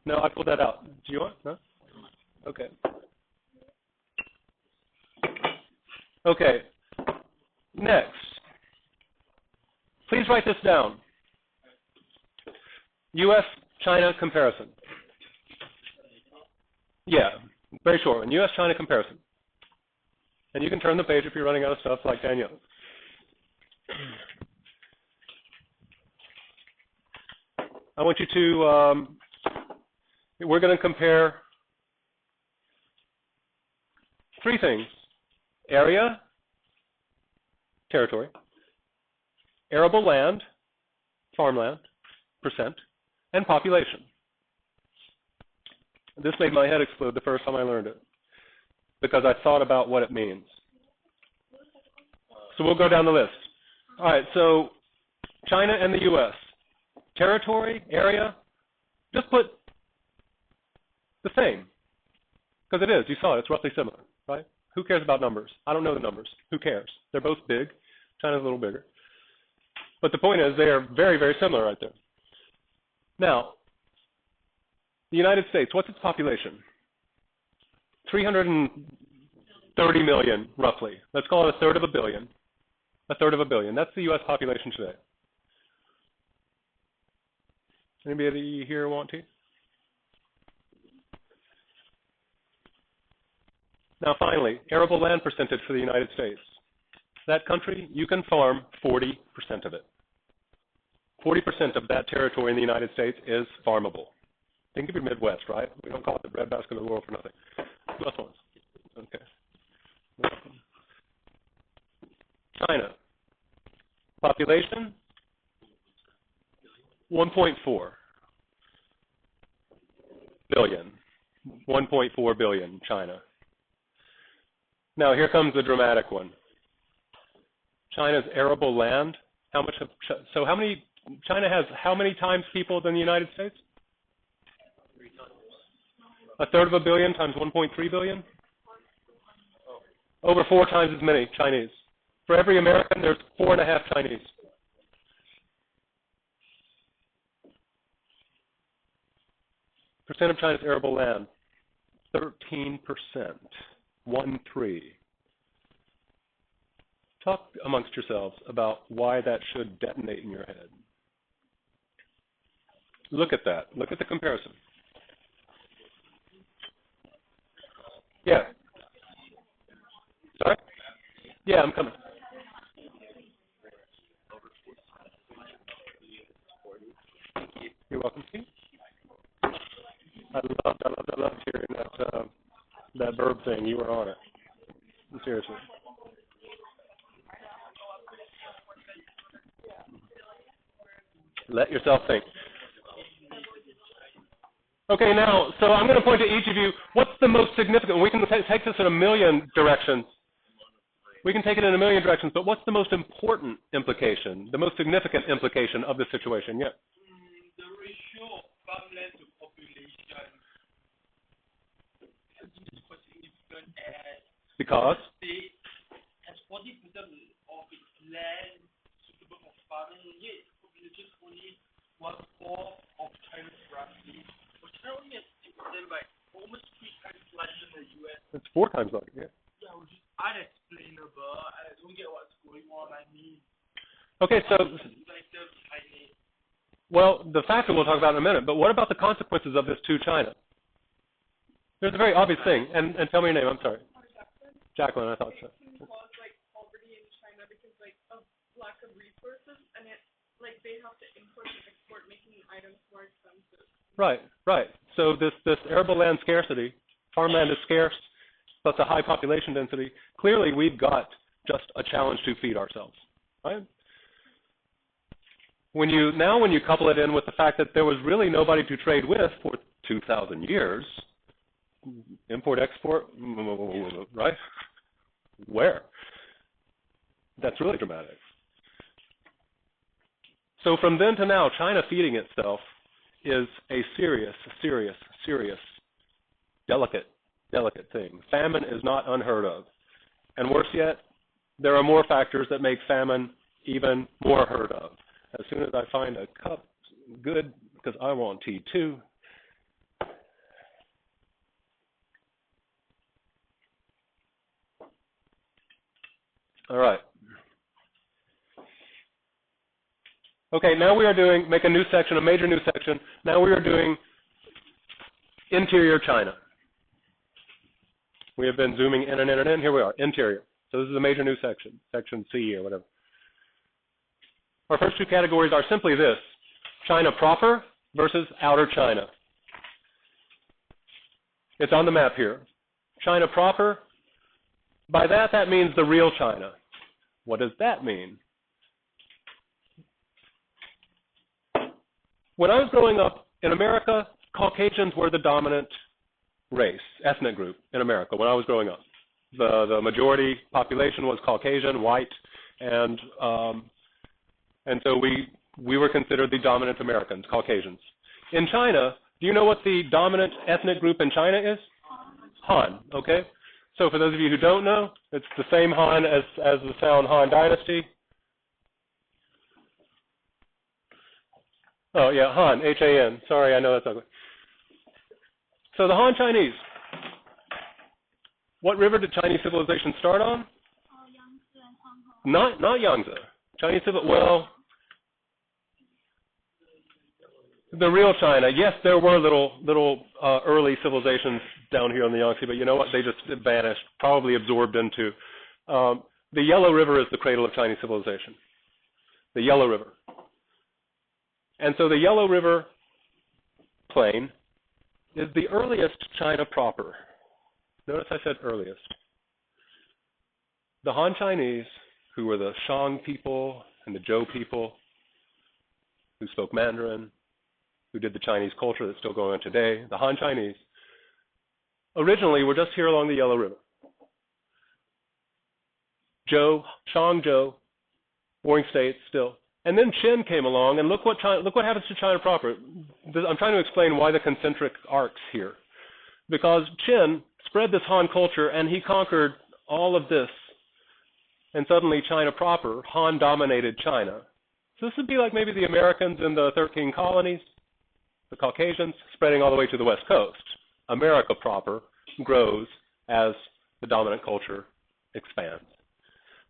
No, I pulled that out. Do you want? No? Okay. Okay. Next. Please write this down. U.S.-China comparison. Yeah, very short one. U.S.-China comparison. And you can turn the page if you're running out of stuff like Danielle. I want you to, we're going to compare three things: area, territory, arable land, farmland, percent, and population. This made my head explode the first time I learned it, because I thought about what it means. So we'll go down the list. All right, so China and the U.S. Territory, area, just put the same, because it is. You saw it. It's roughly similar, right? Who cares about numbers? I don't know the numbers. Who cares? They're both big. China's a little bigger. But the point is they are very, very similar right there. Now, the United States, what's its population? 330 million, roughly. Let's call it a third of a billion. A third of a billion. That's the U.S. population today. Anybody here want to? Now, finally, arable land percentage for the United States. That country, you can farm 40% of it. 40% of that territory in the United States is farmable. Think of your Midwest, right? We don't call it the breadbasket of the world for nothing. Last ones. Okay. China. Population? 1.4 billion. 1.4 billion, China. Now, here comes the dramatic one. China's arable land. How much? China has how many times people than the United States? 3 times. A third of a billion times 1.3 billion? Over 4 times as many Chinese. For every American, there's 4.5 Chinese. Percent of China's arable land, 13%. 1-3. Talk amongst yourselves about why that should detonate in your head. Look at that. Look at the comparison. Yeah. Sorry? Yeah, I'm coming. You're welcome, Steve. I loved hearing that verb thing. You were on it. Seriously. Let yourself think. Okay, now, so I'm going to point to each of you. What's the most significant? We can take this in a million directions. We can take it in a million directions, but what's the most important implication, the most significant implication of this situation? Yeah. The ratio of farmland to population is quite significant, as Because? the state has 40% of its land suitable for farming, yet population is only 1/4 of China's roughly. But China only has 60%, by almost 3 times larger than the U.S. It's 4 times larger, yeah. Yeah, which is unexplainable. I don't get what's going on. I mean, Okay, so, like the Chinese. well, the factor we'll talk about in a minute, but what about the consequences of this to China? There's a very obvious thing, and tell me your name, I'm sorry. Jacqueline, I thought so. It can cause like poverty in China because like of lack of resources, and it like they have to import and export, making items more expensive. Right, right. So this arable land scarcity, farmland is scarce, plus a high population density. Clearly, we've got just a challenge to feed ourselves, right? When you couple it in with the fact that there was really nobody to trade with for 2,000 years, import, export, right? Where? That's really dramatic. So from then to now, China feeding itself is a serious, delicate thing. Famine is not unheard of. And worse yet, there are more factors that make famine even more heard of. As soon as I find a cup, good, because I want tea too. All right. Okay, now we are doing, make a new section, a major new section. Now we are doing interior China. We have been zooming in and in and in. Here we are, interior. So this is a major new section, section C or whatever. Our first two categories are simply this: China proper versus outer China. It's on the map here. China proper, by that means the real China. What does that mean? When I was growing up in America, Caucasians were the dominant race, ethnic group in America when I was growing up. The majority population was Caucasian, white, and so we were considered the dominant Americans, Caucasians. In China, do you know what the dominant ethnic group in China is? Han, okay? So for those of you who don't know, it's the same Han as the sound Han Dynasty. Oh, yeah, Han, H-A-N. Sorry, I know that's ugly. So the Han Chinese. What river did Chinese civilization start on? Yangtze and Hong Not Yangtze. Chinese well, the real China. Yes, there were little early civilizations down here on the Yangtze, but you know what? They just vanished, probably absorbed into. The Yellow River is the cradle of Chinese civilization. The Yellow River. And so the Yellow River plain is the earliest China proper. Notice I said earliest. The Han Chinese, who were the Shang people and the Zhou people, who spoke Mandarin, who did the Chinese culture that's still going on today, the Han Chinese, originally were just here along the Yellow River. Zhou, Shang Zhou, warring states still. And then Qin came along, and look what happens to China proper. I'm trying to explain why the concentric arcs here. Because Qin spread this Han culture, and he conquered all of this. And suddenly China proper, Han dominated China. So this would be like maybe the Americans in the 13 colonies, the Caucasians, spreading all the way to the West Coast. America proper grows as the dominant culture expands.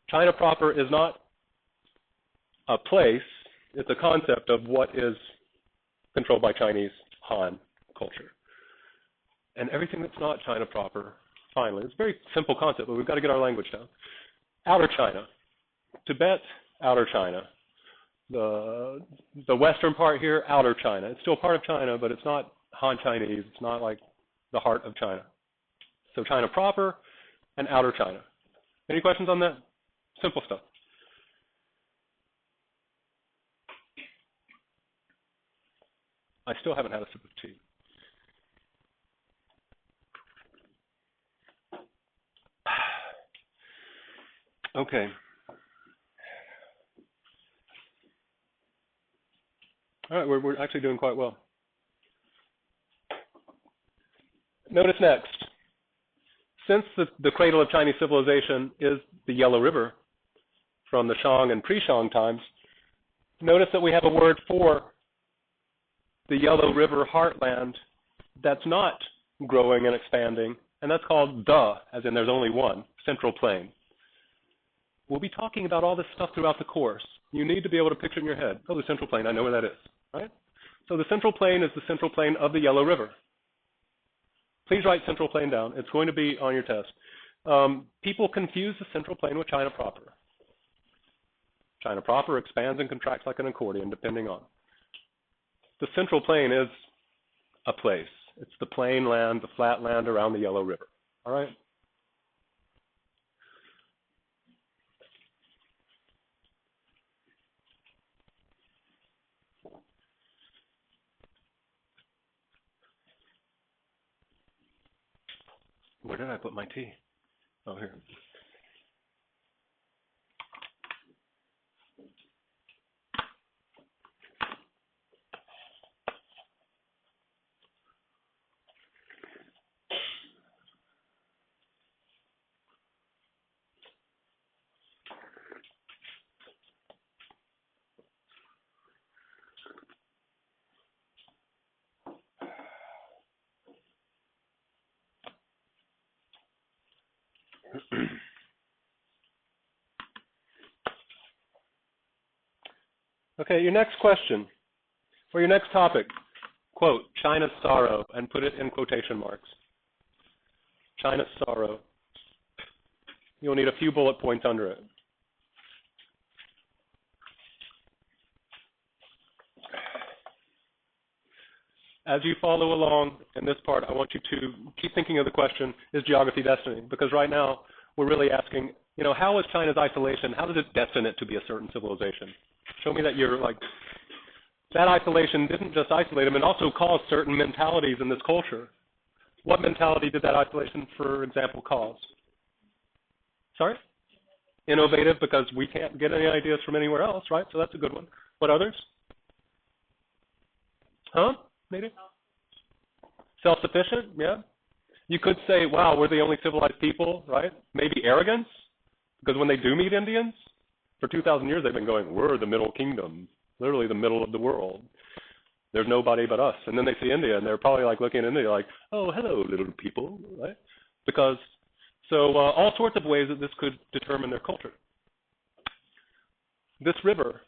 China proper is not a place, it's a concept of what is controlled by Chinese Han culture. And everything that's not China proper, finally, it's a very simple concept, but we've got to get our language down. Outer China. Tibet, outer China. The western part here, outer China. It's still part of China, but it's not Han Chinese. It's not like the heart of China. So China proper and outer China. Any questions on that? Simple stuff. I still haven't had a sip of tea. Okay. All right, we're actually doing quite well. Notice next, since the cradle of Chinese civilization is the Yellow River from the Shang and pre-Shang times, notice that we have a word for the Yellow River heartland that's not growing and expanding, and that's called the, as in there's only one, Central Plain. We'll be talking about all this stuff throughout the course. You need to be able to picture it in your head. Oh, the Central Plain, I know where that is, right? So the Central Plain is the Central Plain of the Yellow River. Please write Central Plain down. It's going to be on your test. People confuse the Central Plain with China proper. China proper expands and contracts like an accordion, depending on. The Central Plain is a place. It's the plain land, the flat land around the Yellow River. All right? Where did I put my tea? Oh, here. Okay, your next question, or your next topic, quote, China's sorrow, and put it in quotation marks. China's sorrow. You'll need a few bullet points under it. As you follow along in this part, I want you to keep thinking of the question, is geography destiny? Because right now, we're really asking, you know, how is China's isolation, how does it destine it to be a certain civilization? Show me that you're like, that isolation didn't just isolate them, it also caused certain mentalities in this culture. What mentality did that isolation, for example, cause? Sorry? Innovative, because we can't get any ideas from anywhere else, right? So that's a good one. What others? Huh? Maybe? Self-sufficient, yeah. You could say, wow, we're the only civilized people, right? Maybe arrogance, because when they do meet Indians, for 2,000 years they've been going, we're the middle kingdom, literally the middle of the world. There's nobody but us. And then they see India, and they're probably like looking at India like, oh, hello, little people, right? Because, so all sorts of ways that this could determine their culture. This river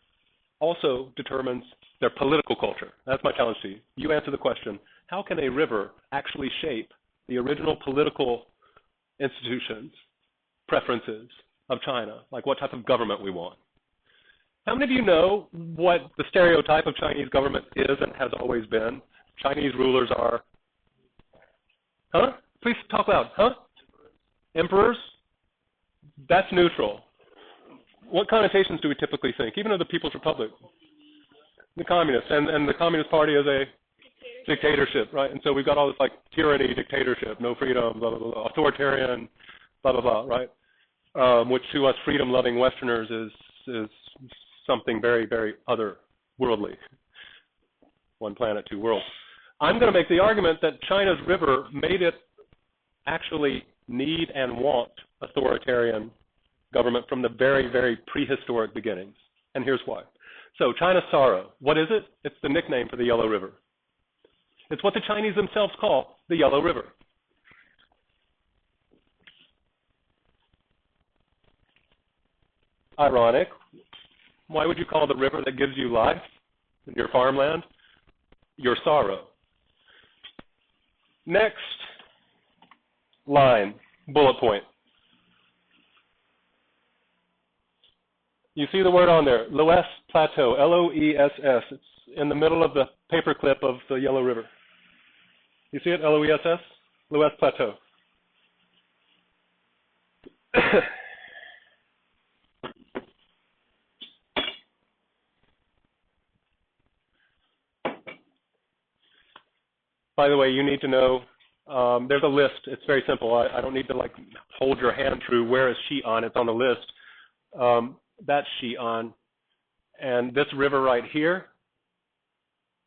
also determines their political culture. That's my challenge to you. You answer the question, how can a river actually shape the original political institutions, preferences of China, like what type of government we want? How many of you know what the stereotype of Chinese government is and has always been? Chinese rulers are, huh? Please talk loud, huh? Emperors? That's neutral. What connotations do we typically think, even of the People's Republic? The communists, and the Communist Party is a dictatorship, right? And so we've got all this like tyranny, dictatorship, no freedom, blah, blah, blah, authoritarian, blah, blah, blah, right? Which to us freedom-loving Westerners is something very, very otherworldly. One planet, two worlds. I'm going to make the argument that China's river made it actually need and want authoritarian government from the very, very prehistoric beginnings. And here's why. So China's sorrow, what is it? It's the nickname for the Yellow River. It's what the Chinese themselves call the Yellow River. Ironic. Why would you call the river that gives you life in your farmland your sorrow? Next line, bullet point. You see the word on there, Loess Plateau, L-O-E-S-S. It's in the middle of the paperclip of the Yellow River. You see it, L-O-E-S-S? Loess Plateau. By the way, you need to know, there's a list. It's very simple. I don't need to like hold your hand through where is Xi'an. It's on the list. That's Xi'an. And this river right here,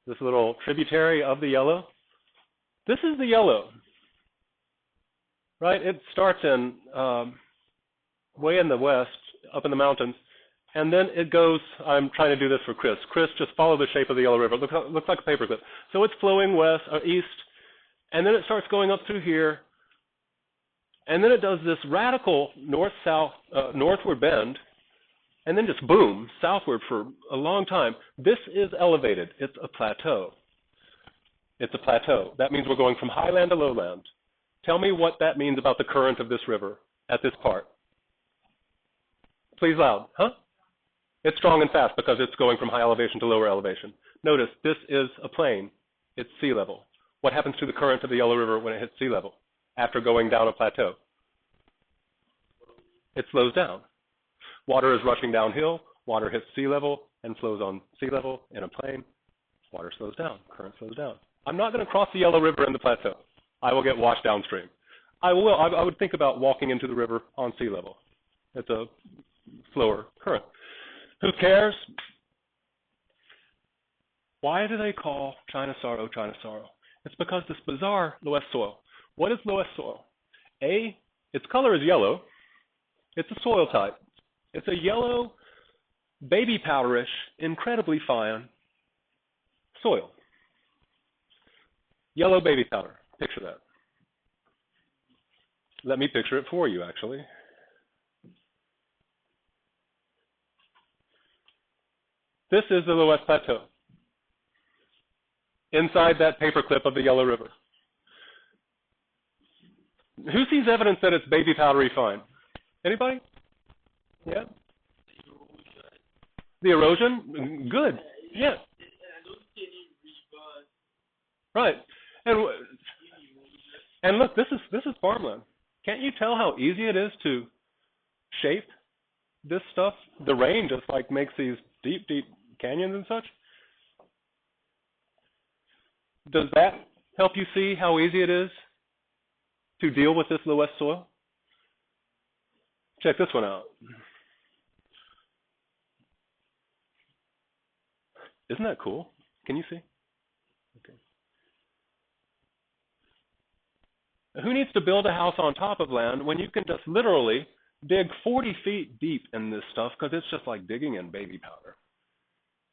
this little tributary of the Yellow, this is the Yellow, right? It starts in way in the west, up in the mountains, and then it goes, I'm trying to do this for Chris. Chris, just follow the shape of the Yellow River. It looks like a paperclip. So it's flowing west, east, and then it starts going up through here, and then it does this radical north-south, northward bend, and then just boom, southward for a long time. This is elevated. It's a plateau. It's a plateau. That means we're going from highland to lowland. Tell me what that means about the current of this river at this part. Please loud, huh? It's strong and fast because it's going from high elevation to lower elevation. Notice this is a plain. It's sea level. What happens to the current of the Yellow River when it hits sea level after going down a plateau? It slows down. Water is rushing downhill. Water hits sea level and flows on sea level in a plain. Water slows down. Current slows down. I'm not going to cross the Yellow River in the plateau. I will get washed downstream. I would think about walking into the river on sea level. It's a slower current. Who cares? Why do they call China sorrow, China sorrow? It's because this bizarre Loess soil. What is Loess soil? Its color is yellow. It's a soil type. It's a yellow, baby powderish, incredibly fine soil. Yellow baby powder. Picture that. Let me picture it for you, actually. This is the Loess Plateau. Inside that paperclip of the Yellow River. Who sees evidence that it's baby powdery fine? Anybody? Yeah? The erosion? Good. Yeah. Right. And look, this is farmland. Can't you tell how easy it is to shape this stuff? The rain just like makes these deep, deep canyons and such. Does that help you see how easy it is to deal with this Loess soil? Check this one out. Isn't that cool? Can you see? Okay. Who needs to build a house on top of land when you can just literally dig 40 feet deep in this stuff, because it's just like digging in baby powder,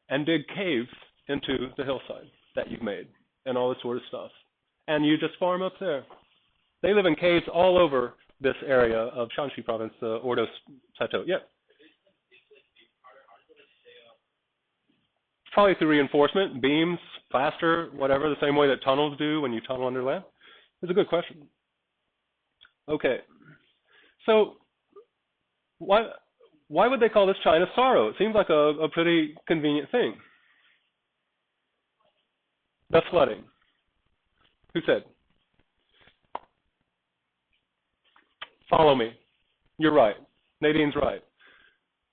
and dig caves into the hillside that you've made and all this sort of stuff. And you just farm up there. They live in caves all over this area of Shanxi province, the Ordos Plateau. Yeah. Probably through reinforcement, beams, plaster, whatever, the same way that tunnels do when you tunnel under land. It's a good question. Okay. So why would they call this China's sorrow? It seems like a pretty convenient thing. The flooding. Who said? Follow me. You're right. Nadine's right.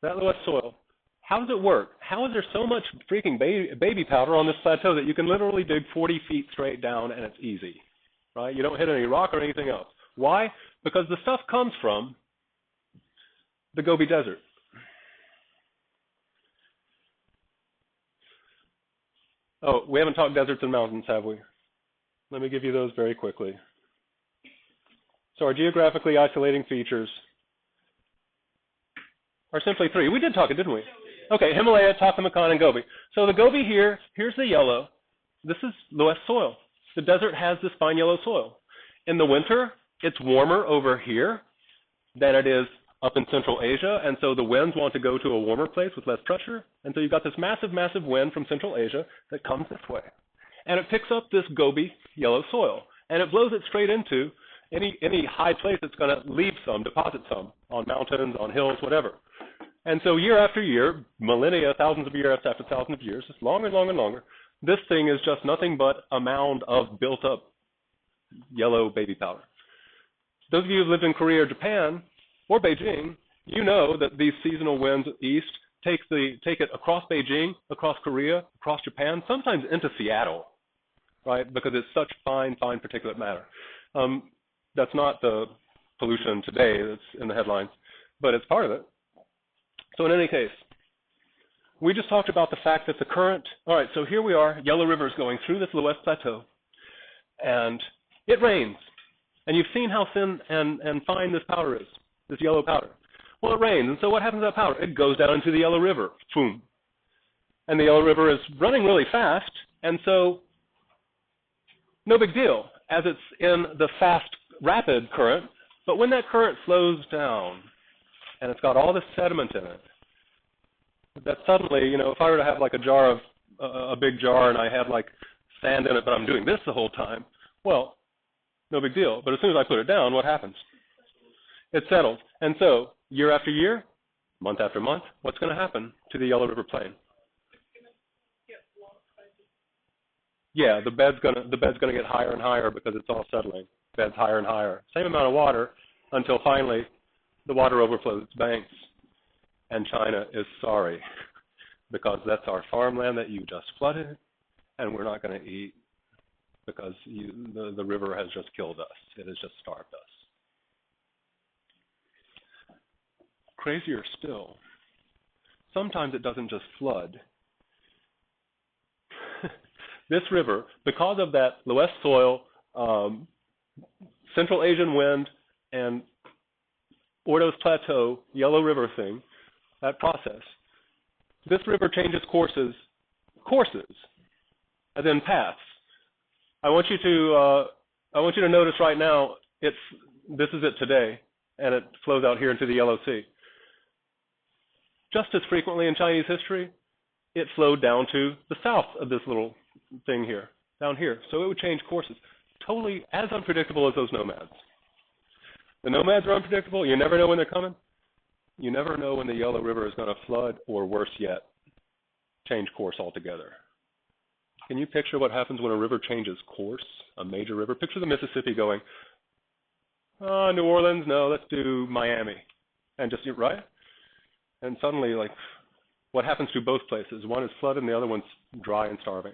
That Loess soil. How does it work? How is there so much freaking baby powder on this plateau that you can literally dig 40 feet straight down and it's easy, right? You don't hit any rock or anything else. Why? Because the stuff comes from the Gobi Desert. Oh, we haven't talked deserts and mountains, have we? Let me give you those very quickly. So our geographically isolating features are simply three. We did talk it, didn't we? Okay, Himalaya, Taklamakan, and Gobi. So the Gobi here, here's the yellow. This is Loess soil. The desert has this fine yellow soil. In the winter, it's warmer over here than it is up in Central Asia, and so the winds want to go to a warmer place with less pressure, and so you've got this massive, massive wind from Central Asia that comes this way. And it picks up this Gobi yellow soil, and it blows it straight into any high place that's going to leave some, deposit some, on mountains, on hills, whatever. And so year after year, millennia, thousands of years after thousands of years, just longer and longer and longer, this thing is just nothing but a mound of built-up yellow baby powder. Those of you who've lived in Korea or Japan, or Beijing, you know that these seasonal winds east take it across Beijing, across Korea, across Japan, sometimes into Seattle, right? Because it's such fine, fine particulate matter. That's not the pollution today that's in the headlines, but it's part of it. So in any case, we just talked about the fact that the current, all right, so here we are, Yellow River is going through this Loess Plateau, and it rains. And you've seen how thin and fine this powder is, this yellow powder. Well, it rains, and so what happens to that powder? It goes down into the Yellow River, boom. And the Yellow River is running really fast, and so no big deal, as it's in the fast, rapid current. But when that current slows down, and it's got all this sediment in it, that suddenly, you know, if I were to have like a big jar and I had like sand in it, but I'm doing this the whole time, well, no big deal. But as soon as I put it down, what happens? It settles. And so, year after year, month after month, what's going to happen to the Yellow River Plain? Yeah, the bed's gonna get higher and higher because it's all settling. Bed's higher and higher. Same amount of water until finally the water overflows its banks. And China is sorry because that's our farmland that you just flooded, and we're not going to eat because the river has just killed us. It has just starved us. Crazier still, sometimes it doesn't just flood. This river, because of that Loess soil, Central Asian wind, and Ordos Plateau, Yellow River thing, that process, this river changes courses, as in paths. I want you to notice right now, this is it today, and it flows out here into the Yellow Sea. Just as frequently in Chinese history, it flowed down to the south of this little thing here, down here. So it would change courses. Totally as unpredictable as those nomads. The nomads are unpredictable. You never know when they're coming. You never know when the Yellow River is going to flood, or worse yet, change course altogether. Can you picture what happens when a river changes course, a major river? Picture the Mississippi going, New Orleans, no, let's do Miami. And just, right? And suddenly, like, what happens to both places? One is flooded and the other one's dry and starving.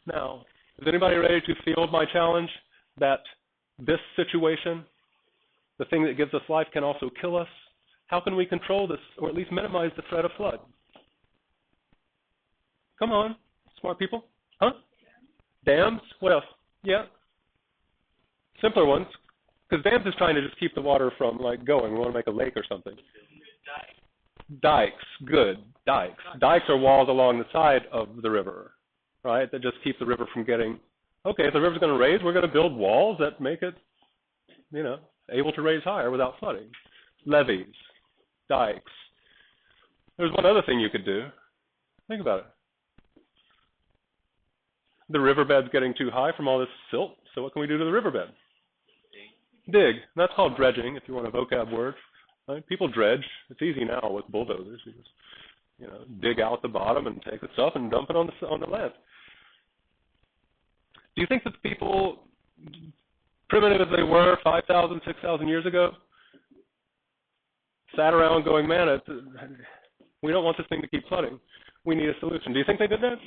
Now, is anybody ready to field my challenge that this situation, the thing that gives us life, can also kill us? How can we control this, or at least minimize the threat of flood? Come on, smart people. Huh? Dams? What else? Yeah. Simpler ones. Because dams is trying to just keep the water from, like, going. We want to make a lake or something. Dikes. Good. Dikes. Dikes are walls along the side of the river, right, that just keep the river from getting, okay, if the river's going to raise, we're going to build walls that make it, you know, able to raise higher without flooding. Levees. Dikes. There's one other thing you could do. Think about it. The riverbed's getting too high from all this silt, so what can we do to the riverbed? Dig. That's called dredging, if you want a vocab word. Right? People dredge. It's easy now with bulldozers. You just, you know, dig out the bottom and take the stuff and dump it on the land. Do you think that people, primitive as they were 5,000, 6,000 years ago, sat around going, man, we don't want this thing to keep flooding. We need a solution. Do you think they did that?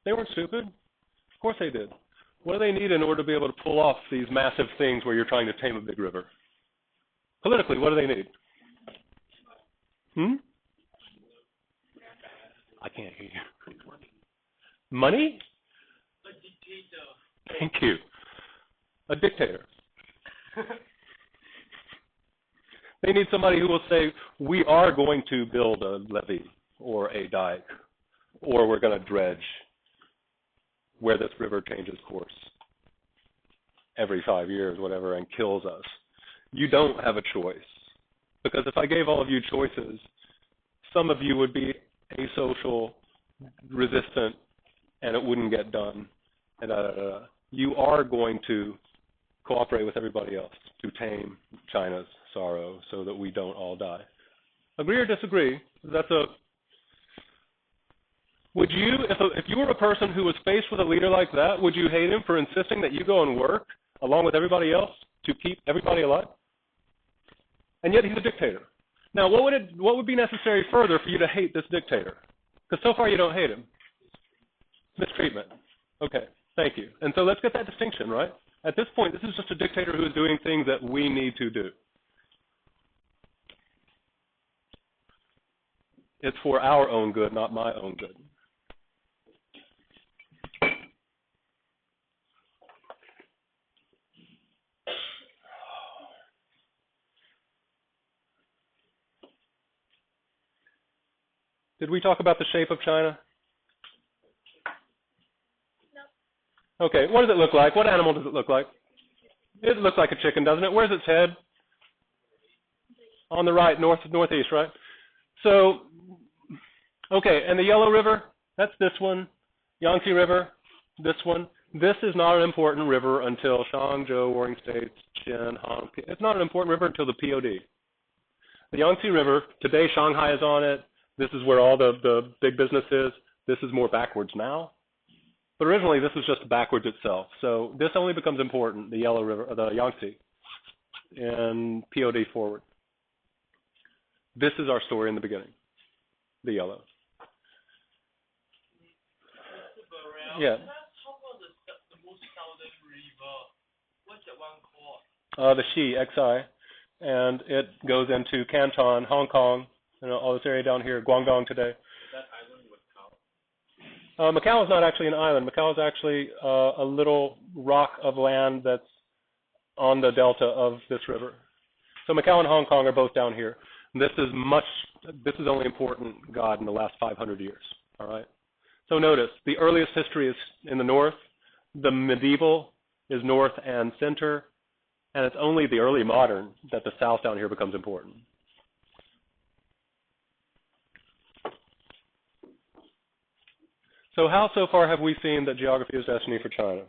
They weren't stupid. Of course they did. What do they need in order to be able to pull off these massive things where you're trying to tame a big river? Politically, what do they need? I can't hear you. Money? A dictator. Thank you. A dictator. They need somebody who will say, we are going to build a levee or a dike, or we're going to dredge where this river changes course every 5 years, whatever, and kills us. You don't have a choice. Because if I gave all of you choices, some of you would be asocial, resistant, and it wouldn't get done. And you are going to cooperate with everybody else to tame China's sorrow so that we don't all die. Agree or disagree? Would you, if you were a person who was faced with a leader like that, would you hate him for insisting that you go and work along with everybody else to keep everybody alive? And yet he's a dictator. Now, what would be necessary further for you to hate this dictator? Because so far you don't hate him. Mistreatment. Okay, thank you. And so let's get that distinction, right? At this point, this is just a dictator who is doing things that we need to do. It's for our own good, not my own good. Did we talk about the shape of China? No. Okay, what does it look like? What animal does it look like? It looks like a chicken, doesn't it? Where's its head? On the right, northeast, right? So, okay, and the Yellow River, that's this one. Yangtze River, this one. This is not an important river until Shang, Zhou, Warring States, Qin, Han. It's not an important river until the POD. The Yangtze River, today Shanghai is on it. This is where all the big business is. This is more backwards now. But originally, this was just backwards itself. So this only becomes important, the Yellow River, the Yangtze, and POD forward. This is our story in the beginning, the yellow. Yeah. How about the most southern river? What's that one called? The Xi, Xi, and it goes into Canton, Hong Kong, all this area down here, Guangdong today. That island Macau? Macau is not actually an island. Macau is actually a little rock of land that's on the delta of this river. So Macau and Hong Kong are both down here. This is only important, God, in the last 500 years, all right? So notice, the earliest history is in the north, the medieval is north and center, and it's only the early modern that the south down here becomes important. So how so far have we seen that geography is destiny for China?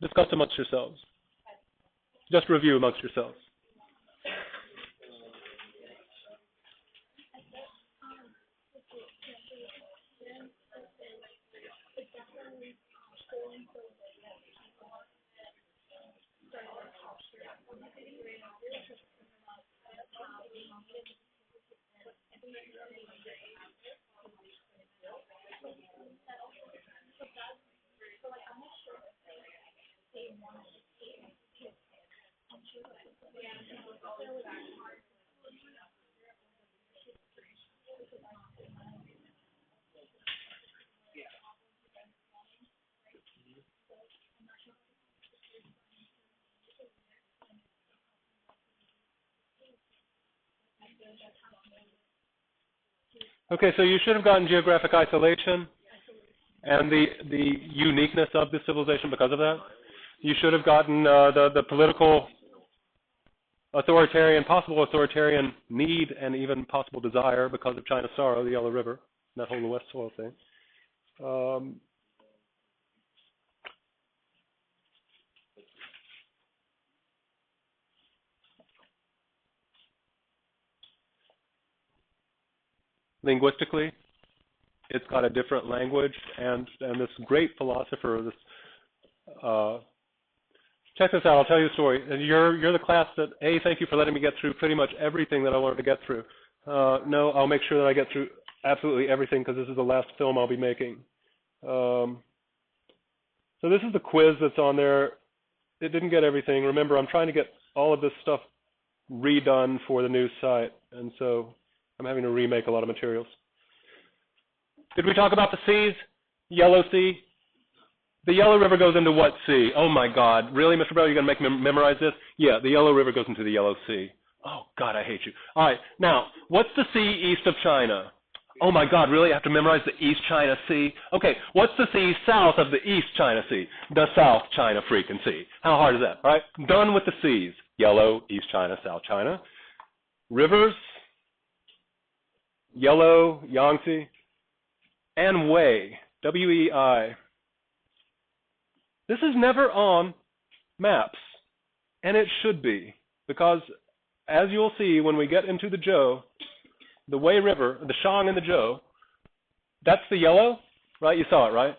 Discuss amongst yourselves. Just review amongst yourselves. Okay, so you should have gotten geographic isolation and the uniqueness of the civilization because of that. You should have gotten the political possible authoritarian need and even possible desire because of China's sorrow, the Yellow River, that whole West Soil thing. Linguistically, it's got a different language, and this great philosopher, check this out, I'll tell you a story. And you're the class that, thank you for letting me get through pretty much everything that I wanted to get through. No, I'll make sure that I get through absolutely everything because this is the last film I'll be making. So this is the quiz that's on there. It didn't get everything. Remember, I'm trying to get all of this stuff redone for the new site, and so I'm having to remake a lot of materials. Did we talk about the seas? Yellow Sea? The Yellow River goes into what sea? Oh my God, really, Mr. Bell, you're going to make me memorize this? Yeah, the Yellow River goes into the Yellow Sea. Oh God, I hate you. All right, now, what's the sea east of China? Oh my God, really? I have to memorize the East China Sea? Okay, what's the sea south of the East China Sea? The South China freaking Sea. How hard is that? All right, done with the seas. Yellow, East China, South China. Rivers, Yellow, Yangtze, and Wei, W-E-I. This is never on maps, and it should be, because as you'll see when we get into the Zhou, the Wei River, the Shang and the Zhou, that's the yellow, right? You saw it, right?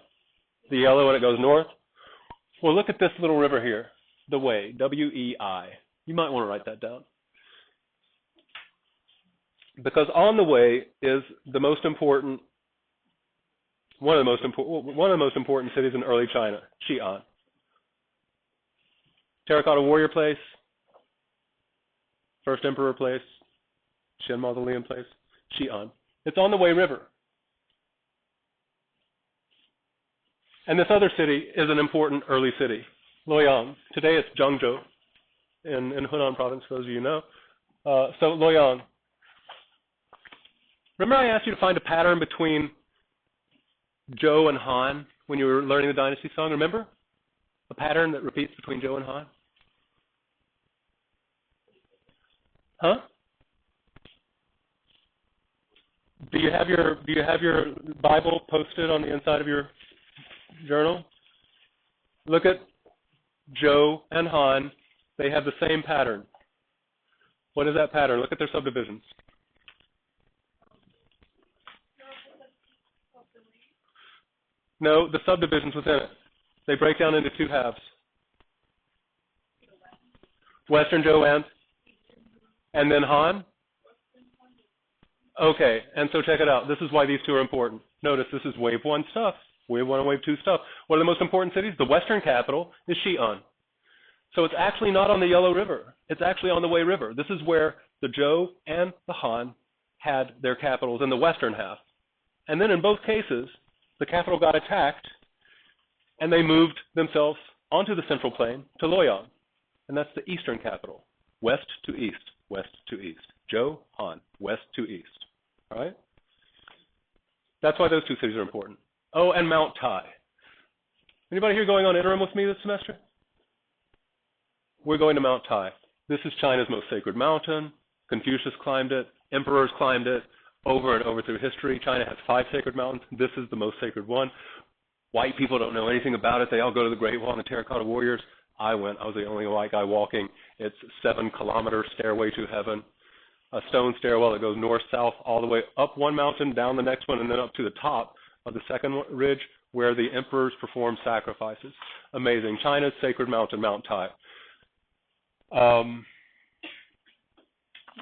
The yellow when it goes north. Well, look at this little river here, the Wei, W-E-I. You might want to write that down. Because on the Wei is the most important, one of the most important cities in early China, Xi'an. Terracotta Warrior Place, First Emperor Place, Shen Mausoleum Place, Xi'an. It's on the Wei River. And this other city is an important early city, Luoyang. Today it's Zhengzhou in Hunan province, for those of you who know. So Luoyang. Remember I asked you to find a pattern between Zhou and Han when you were learning the dynasty song? Remember? A pattern that repeats between Zhou and Han? Huh? Do you have your Bible posted on the inside of your journal? Look at Zhou and Han. They have the same pattern. What is that pattern? Look at their subdivisions. No, the subdivisions within it. They break down into two halves. Western Zhou and then Han? Okay, and so check it out. This is why these two are important. Notice this is wave one stuff, wave one and wave two stuff. What are the most important cities? The western capital is Xi'an. So it's actually not on the Yellow River. It's actually on the Wei River. This is where the Zhou and the Han had their capitals in the western half. And then in both cases, the capital got attacked, and they moved themselves onto the central plain to Luoyang. And that's the eastern capital, west to east, west to east. Zhou, Han, west to east. All right? That's why those two cities are important. Oh, and Mount Tai. Anybody here going on interim with me this semester? We're going to Mount Tai. This is China's most sacred mountain. Confucius climbed it. Emperors climbed it. over and over through history. China has 5 sacred mountains. This is the most sacred one. White people don't know anything about it. They all go to the Great Wall and the Terracotta Warriors. I went. I was the only white guy walking. It's 7-kilometer stairway to heaven, a stone stairwell that goes north-south all the way up one mountain, down the next one, and then up to the top of the second ridge where the emperors perform sacrifices. Amazing. China's sacred mountain, Mount Tai.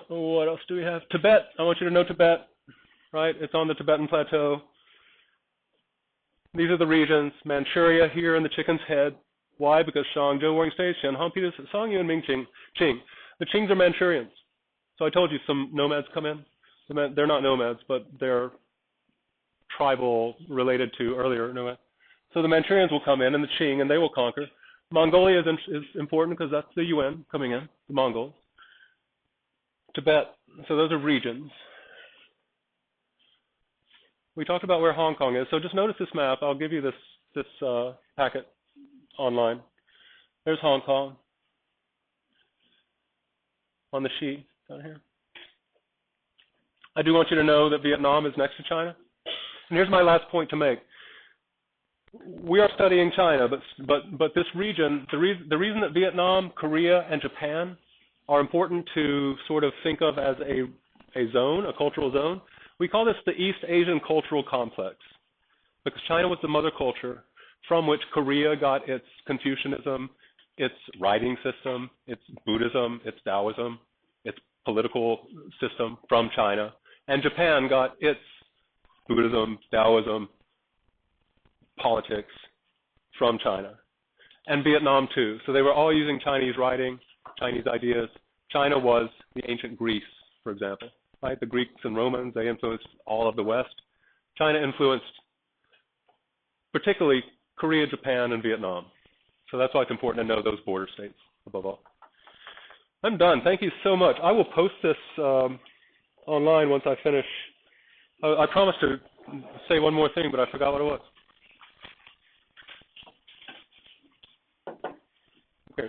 What else do we have? Tibet. I want you to know Tibet, right? It's on the Tibetan Plateau. These are the regions. Manchuria here in the chicken's head. Why? Because Shang, Zhou, Wang, Stei, Xian, Han, Peter, Song, Yuan, Ming, Qing. The Qings are Manchurians. So I told you some nomads come in. They're not nomads, but they're tribal related to earlier nomads. So the Manchurians will come in and the Qing, and they will conquer. Mongolia is important because that's the Yuan coming in, the Mongols. Tibet. So those are regions. We talked about where Hong Kong is. So just notice this map. I'll give you this packet online. There's Hong Kong on the sheet down here. I do want you to know that Vietnam is next to China. And here's my last point to make. We are studying China, but this region, the reason that Vietnam, Korea, and Japan are important to sort of think of as a zone, a cultural zone, we call this the East Asian Cultural Complex, because China was the mother culture from which Korea got its Confucianism, its writing system, its Buddhism, its Taoism, its political system from China, and Japan got its Buddhism, Taoism, politics from China, and Vietnam too. So they were all using Chinese writing, Chinese ideas. China was the ancient Greece, for example, right? The Greeks and Romans, they influenced all of the West. China influenced particularly Korea, Japan, and Vietnam. So that's why it's important to know those border states above all. I'm done. Thank you so much. I will post this online once I finish. I promised to say one more thing, but I forgot what it was. Okay.